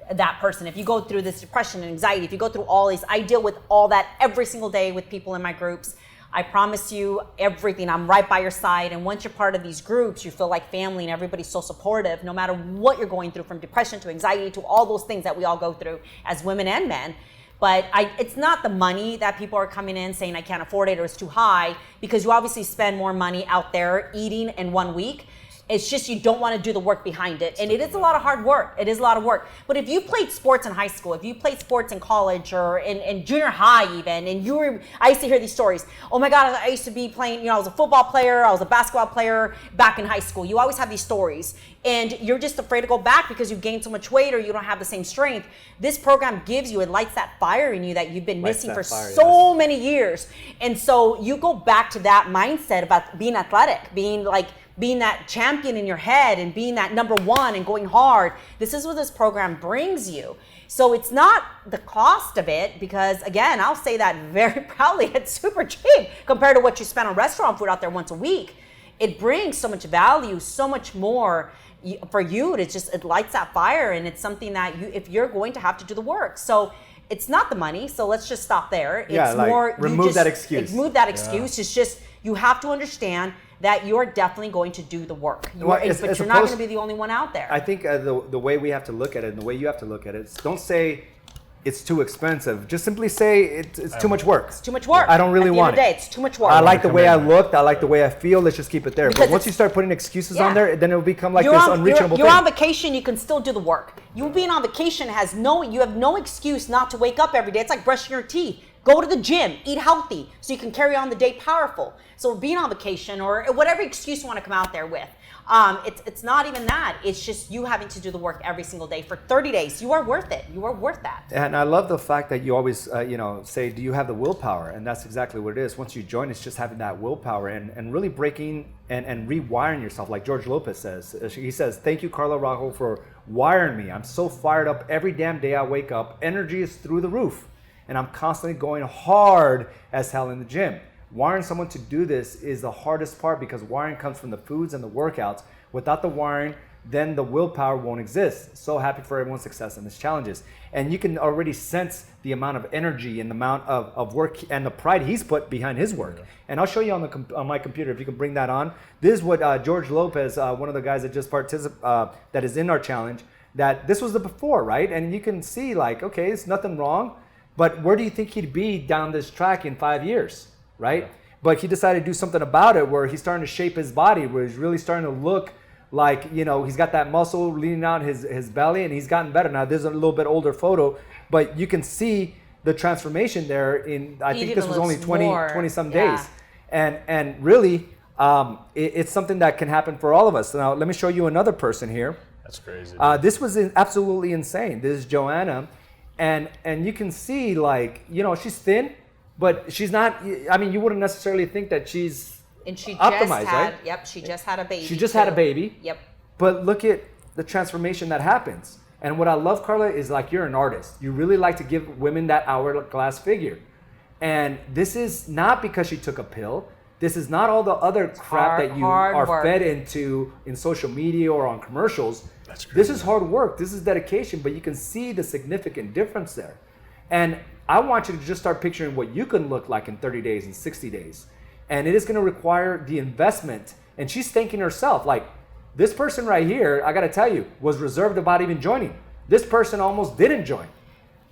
that person. If you go through this depression and anxiety, if you go through all these, I deal with all that every single day with people in my groups. I promise you everything. I'm right by your side. And once you're part of these groups, you feel like family and everybody's so supportive, no matter what you're going through, from depression to anxiety to all those things that we all go through as women and men. But it's not the money that people are coming in saying I can't afford it or it's too high, because you obviously spend more money out there eating in 1 week. It's just you don't want to do the work behind it. And it is a lot of hard work. It is a lot of work. But if you played sports in high school, if you played sports in college or in junior high even, and I used to hear these stories. Oh my God, I used to be playing, I was a football player, I was a basketball player back in high school. You always have these stories. And you're just afraid to go back because you've gained so much weight or you don't have the same strength. This program it lights that fire in you that you've been missing for so many years. And so you go back to that mindset about being athletic, being that champion in your head and being that number one and going hard. This is what this program brings you. So it's not the cost of it, because again, I'll say that very proudly, it's super cheap compared to what you spend on restaurant food out there once a week. It brings so much value, so much more for you. It lights that fire, and it's something that if you're going to have to do the work. So it's not the money. So let's just stop there. It's more remove that excuse. Remove that excuse. It's just, you have to understand that you're definitely going to do the work. But you're not going to be the only one out there. I think the way we have to look at it, and the way you have to look at it, is don't say it's too expensive. Just simply say it's too much work. It's too much work. I don't really want it. At the end of the day, it's too much work. I like the way I looked. I like the way I feel. Let's just keep it there. But once you start putting excuses on there, then it will become like this unreachable thing. You're on vacation, you can still do the work. You being on vacation you have no excuse not to wake up every day. It's like brushing your teeth. Go to the gym, eat healthy, so you can carry on the day powerful. So being on vacation or whatever excuse you want to come out there with, it's not even that. It's just you having to do the work every single day for 30 days. You are worth it. You are worth that. And I love the fact that you always, say, do you have the willpower? And that's exactly what it is. Once you join, it's just having that willpower and really breaking and rewiring yourself. Like George Lopez says, he says, thank you, Carla Araujo, for wiring me. I'm so fired up every damn day I wake up. Energy is through the roof. And I'm constantly going hard as hell in the gym. Wiring someone to do this is the hardest part, because wiring comes from the foods and the workouts. Without the wiring, then the willpower won't exist. So happy for everyone's success and his challenges. And you can already sense the amount of energy and the amount of work and the pride he's put behind his work. And I'll show you on my computer, if you can bring that on. This is what George Lopez, one of the guys that just that is in our challenge, that this was the before, right? And you can see, like, okay, it's nothing wrong. But where do you think he'd be down this track in 5 years, right? Yeah. But he decided to do something about it where he's starting to shape his body, where he's really starting to look like, he's got that muscle leaning out his belly, and he's gotten better. Now, there's a little bit older photo, but you can see the transformation there in, I think this was only 20 some days. And really, it's something that can happen for all of us. Now, let me show you another person here. That's crazy. This was absolutely insane. This is Joanna. And you can see, like, she's thin, but she's not, I mean, you wouldn't necessarily think that she's and she optimized, just had, right? Yep, she just had a baby. She just had a baby. Yep. But look at the transformation that happens. And what I love, Carla, is like you're an artist. You really like to give women that hourglass figure. And this is not because she took a pill. This is not all the other crap that you are fed into in social media or on commercials. That's crazy. This is hard work. This is dedication, but you can see the significant difference there. And I want you to just start picturing what you can look like in 30 days and 60 days. And it is going to require the investment. And she's thanking herself, like, this person right here, I got to tell you, was reserved about even joining. This person almost didn't join.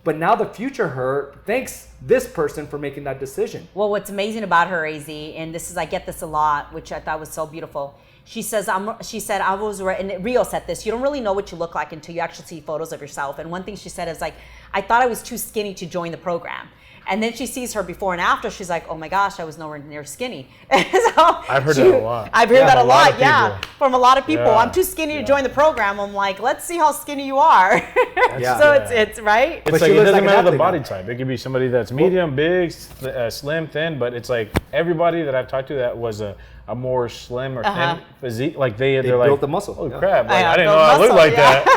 But now the future her thanks this person for making that decision. Well, what's amazing about her, AZ, and I get this a lot, which I thought was so beautiful. She said, I was right, and Rio said this, you don't really know what you look like until you actually see photos of yourself. And one thing she said is like, I thought I was too skinny to join the program. And then she sees her before and after. She's like, oh my gosh, I was nowhere near skinny. So I've heard that a lot. I've heard that a lot, from a lot of people. Yeah. I'm too skinny to join the program. I'm like, let's see how skinny you are. It's right. It's like, it doesn't matter the body type. It could be somebody that's medium, big, slim, thin, but it's like everybody that I've talked to that was a more slim or thin physique, like they're like built the muscle. Oh crap! Like, I didn't know I looked like that.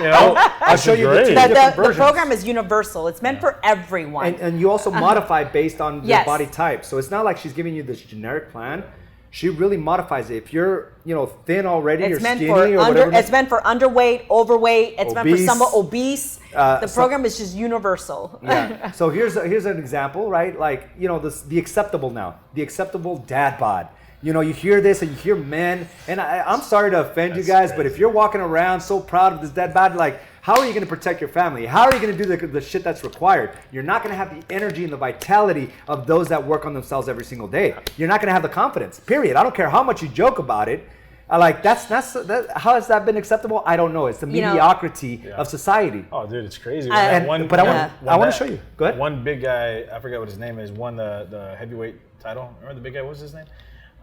I'll show you the program is universal. It's meant for everyone. And you also modify based on your body type. So it's not like she's giving you this generic plan. She really modifies it. If you're thin already, you're skinny or whatever. It's meant for underweight, overweight. It's meant for someone obese. The program is just universal. Yeah. So here's an example, right? Like the acceptable now, the acceptable dad bod. You hear this and you hear men, and I'm sorry to offend you guys, but if you're walking around so proud of this dad bod, like, how are you going to protect your family? How are you going to do the shit that's required? You're not going to have the energy and the vitality of those that work on themselves every single day. You're not going to have the confidence, period. I don't care how much you joke about it. How has that been acceptable? I don't know. It's the mediocrity of society. Oh, dude, it's crazy. I want to show you. Go ahead. One big guy, I forget what his name is, won the heavyweight title. Remember the big guy? What was his name?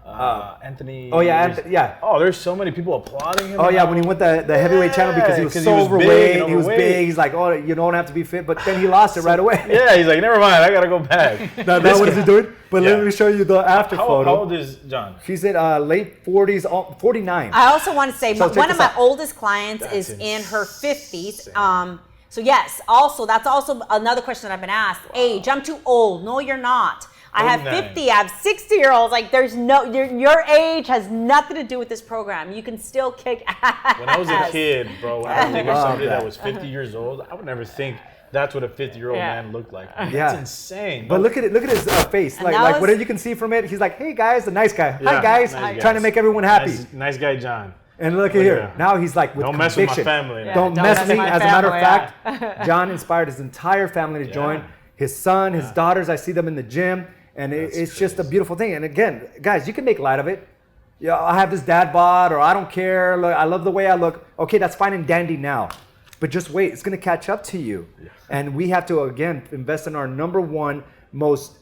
Anthony. Oh yeah, Oh, there's so many people applauding him. Oh yeah, when he went the heavyweight channel because he was so overweight. He was big. He's like, oh, you don't have to be fit, but then he lost it right away. Yeah, he's like, never mind, I gotta go back. Now what is he doing? But let me show you the after photo. How old is John? He's at late 40s, 49. I also want to say one of my oldest clients is in her 50s. So yes, that's also another question that I've been asked. Age, I'm too old. No, you're not. I have 50, I have 60-year-olds. Like, there's your age has nothing to do with this program. You can still kick ass. When I was a kid, bro, when I think of somebody that was 50 years old, I would never think that's what a 50-year-old man looked like. That's insane. But look at his face. Like whatever you can see from it, he's like, hey guys, the nice guy. Hi guys, trying to make everyone happy. Nice guy, John. And look at here. Now he's like, with don't conviction. Mess with my family. Yeah, don't mess with me. As a matter of fact, John inspired his entire family to join. His son, his daughters, I see them in the gym. And it's just a beautiful thing. And again, guys, you can make light of it. Yeah, I have this dad bod, or I don't care. Look, I love the way I look. Okay, that's fine and dandy now. But just wait, it's going to catch up to you. Yeah. And we have to, again, invest in our number one most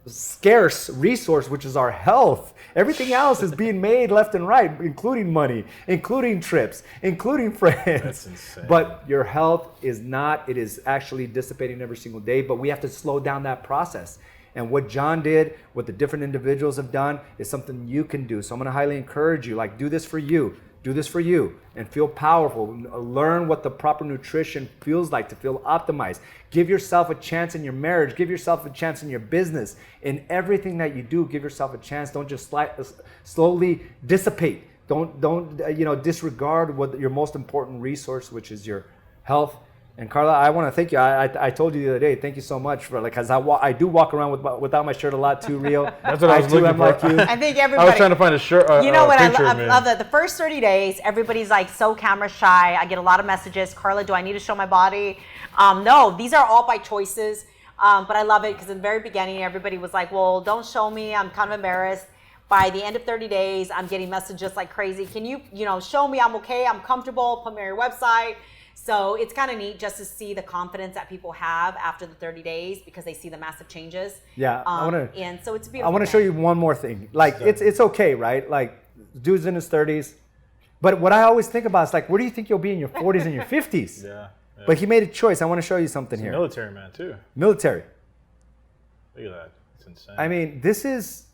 scarce resource, which is our health. Everything else is being made left and right, including money, including trips, including friends. That's insane. But your health is not. It is actually dissipating every single day. But we have to slow down that process. And what John did, what the different individuals have done, is something you can do. So I'm going to highly encourage you, do this for you. Do this for you and feel powerful. Learn what the proper nutrition feels like to feel optimized. Give yourself a chance in your marriage. Give yourself a chance in your business. In everything that you do, give yourself a chance. Don't just slowly dissipate. Don't disregard what your most important resource, which is your health. And Carla, I want to thank you. I told you the other day, thank you so much for because I do walk around without my shirt a lot too, Rio. That's what I was looking for. Like you. I think everybody. I was trying to find a shirt. What I love the first 30 days, everybody's like so camera shy. I get a lot of messages. Carla, do I need to show my body? No, these are all by choices. But I love it because in the very beginning, everybody was like, well, don't show me. I'm kind of embarrassed. By the end of 30 days, I'm getting messages like crazy. Can you show me I'm okay, I'm comfortable, put me on your website. So it's kind of neat just to see the confidence that people have after the 30 days because they see the massive changes. Yeah, and so it's beautiful. I want to show you one more thing. Like, it's okay, right? Like, dude's in his 30s. But what I always think about is like, where do you think you'll be in your 40s and your 50s? Yeah. But he made a choice. I want to show you something here. Military man, too. Military. Look at that. It's insane. I mean, this is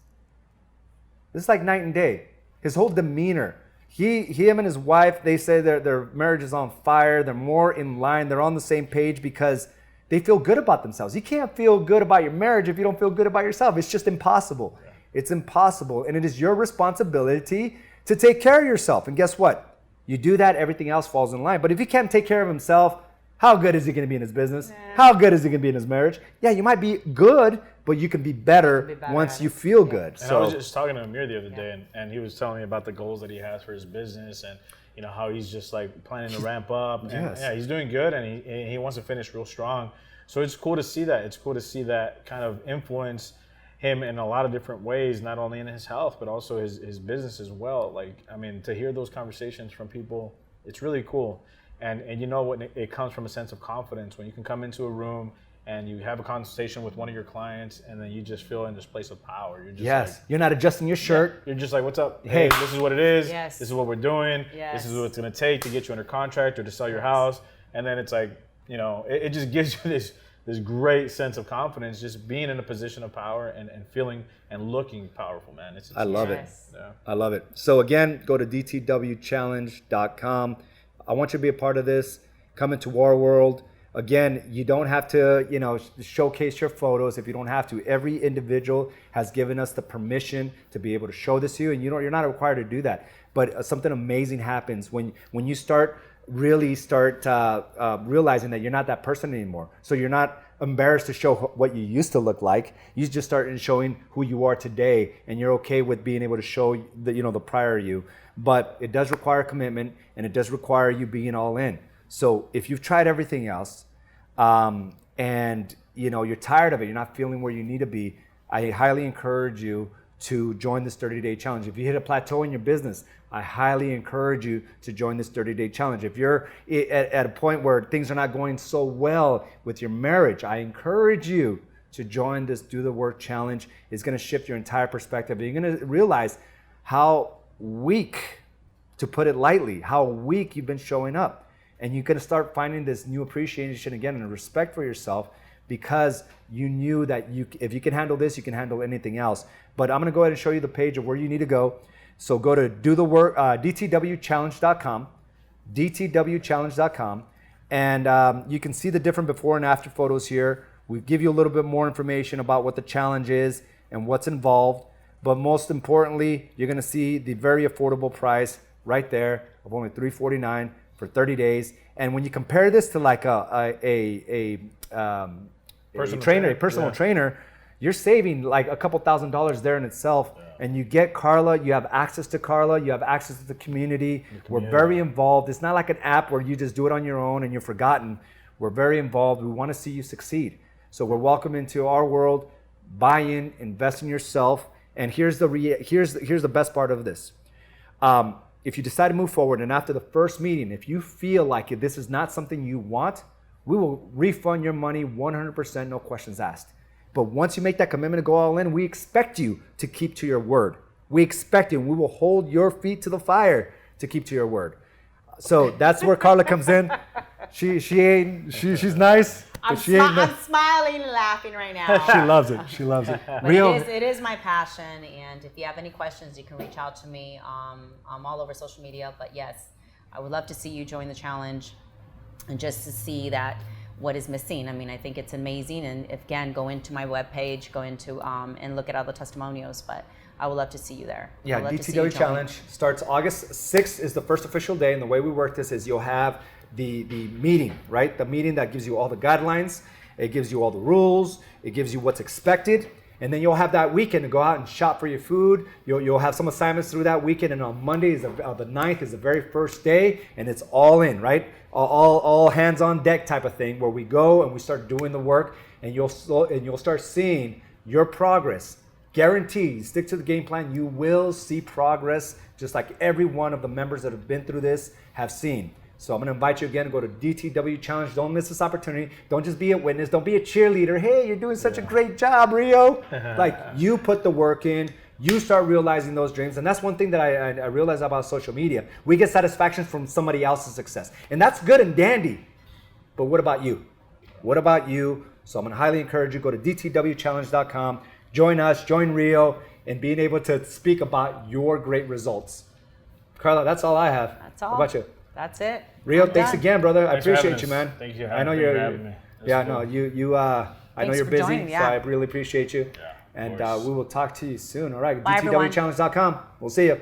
like night and day. His whole demeanor. Him and his wife, they say their marriage is on fire. They're more in line. They're on the same page because they feel good about themselves. You can't feel good about your marriage if you don't feel good about yourself. It's just impossible. Yeah. It's impossible. And it is your responsibility to take care of yourself. And guess what? You do that, everything else falls in line. But if he can't take care of himself, how good is he going to be in his business? Yeah. How good is he going to be in his marriage? Yeah, you might be good, but you can be better once you feel good. And I was just talking to Amir the other day, and he was telling me about the goals that he has for his business and how he's just like planning to ramp up. And yeah, he's doing good, and he wants to finish real strong. So it's cool to see that. It's cool to see that kind of influence him in a lot of different ways, not only in his health, but also his business as well. Like, I mean, to hear those conversations from people, it's really cool. And when it comes from a sense of confidence, when you can come into a room and you have a conversation with one of your clients and then you just feel in this place of power. You're just you're not adjusting your shirt. You're just like, what's up? Hey, this is what it is. Yes. This is what we're doing. Yes. This is what it's going to take to get you under contract or to sell your house. And then it's like, it just gives you this great sense of confidence, just being in a position of power and feeling and looking powerful, man. I love it. Yeah. I love it. So again, go to dtwchallenge.com. I want you to be a part of this. Come into our world. Again, you don't have to, showcase your photos if you don't have to. Every individual has given us the permission to be able to show this to you, and you're not required to do that. But something amazing happens when you really start realizing that you're not that person anymore. So you're not embarrassed to show what you used to look like. You just start showing who you are today, and you're okay with being able to show the prior you. But it does require commitment, and it does require you being all in. So if you've tried everything else, and you're tired of it, you're not feeling where you need to be, I highly encourage you to join this 30-day challenge. If you hit a plateau in your business, I highly encourage you to join this 30-day challenge. If you're at a point where things are not going so well with your marriage, I encourage you to join this Do the Work challenge. It's going to shift your entire perspective. You're going to realize how weak, to put it lightly, how weak you've been showing up. And you're going to start finding this new appreciation again and respect for yourself because you knew that if you can handle this, you can handle anything else. But I'm going to go ahead and show you the page of where you need to go. So go to dtwchallenge.com, dtwchallenge.com, and you can see the different before and after photos here. We give you a little bit more information about what the challenge is and what's involved. But most importantly, you're going to see the very affordable price right there of only $349 for 30 days. And when you compare this to like a personal trainer, you're saving like a couple $1,000s there in itself. Yeah. And you get Carla, you have access to Carla, you have access to the community. We're very involved. It's not like an app where you just do it on your own and you're forgotten. We're very involved. We want to see you succeed. So we're welcome into our world. Buy in, invest in yourself. And here's the best part of this. If you decide to move forward and after the first meeting, if you feel like this is not something you want, we will refund your money 100%, no questions asked. But once you make that commitment to go all in, we expect you to keep to your word. We expect you, and we will hold your feet to the fire to keep to your word. So that's where Carla comes in. She's nice. I'm smiling and laughing right now. She loves it. She loves it. But it is my passion, and if you have any questions, you can reach out to me. I'm all over social media, but yes, I would love to see you join the challenge and just to see that what is missing. I mean, I think it's amazing, and again, go into my webpage, go into and look at all the testimonials, but I would love to see you there. Yeah, DTW Challenge starts August 6th is the first official day, and the way we work this is you'll have the meeting, right? The meeting that gives you all the guidelines, it gives you all the rules, it gives you what's expected, and then you'll have that weekend to go out and shop for your food. You'll have some assignments through that weekend, and on Monday the 9th is the very first day, and it's all in, right? All hands on deck type of thing where we go and we start doing the work, and you'll start seeing your progress. Guaranteed, stick to the game plan. You will see progress, just like every one of the members that have been through this have seen. So I'm going to invite you again to go to DTW Challenge. Don't miss this opportunity. Don't just be a witness. Don't be a cheerleader. Hey, you're doing such a great job, Rio. Like, you put the work in. You start realizing those dreams. And that's one thing that I realize about social media. We get satisfaction from somebody else's success. And that's good and dandy. But what about you? What about you? So I'm going to highly encourage you, go to dtwchallenge.com. Join us, join Rio, and being able to speak about your great results. Carla, that's all I have. That's all. What about you? That's it. Rio, thanks again, brother. Thanks I appreciate you, man. Thank you. I know for having me. Yeah, cool. No, I know you're busy, joining, so I really appreciate you. Yeah, and we will talk to you soon. All right, Bye, everyone. dtwchallenge.com. We'll see you.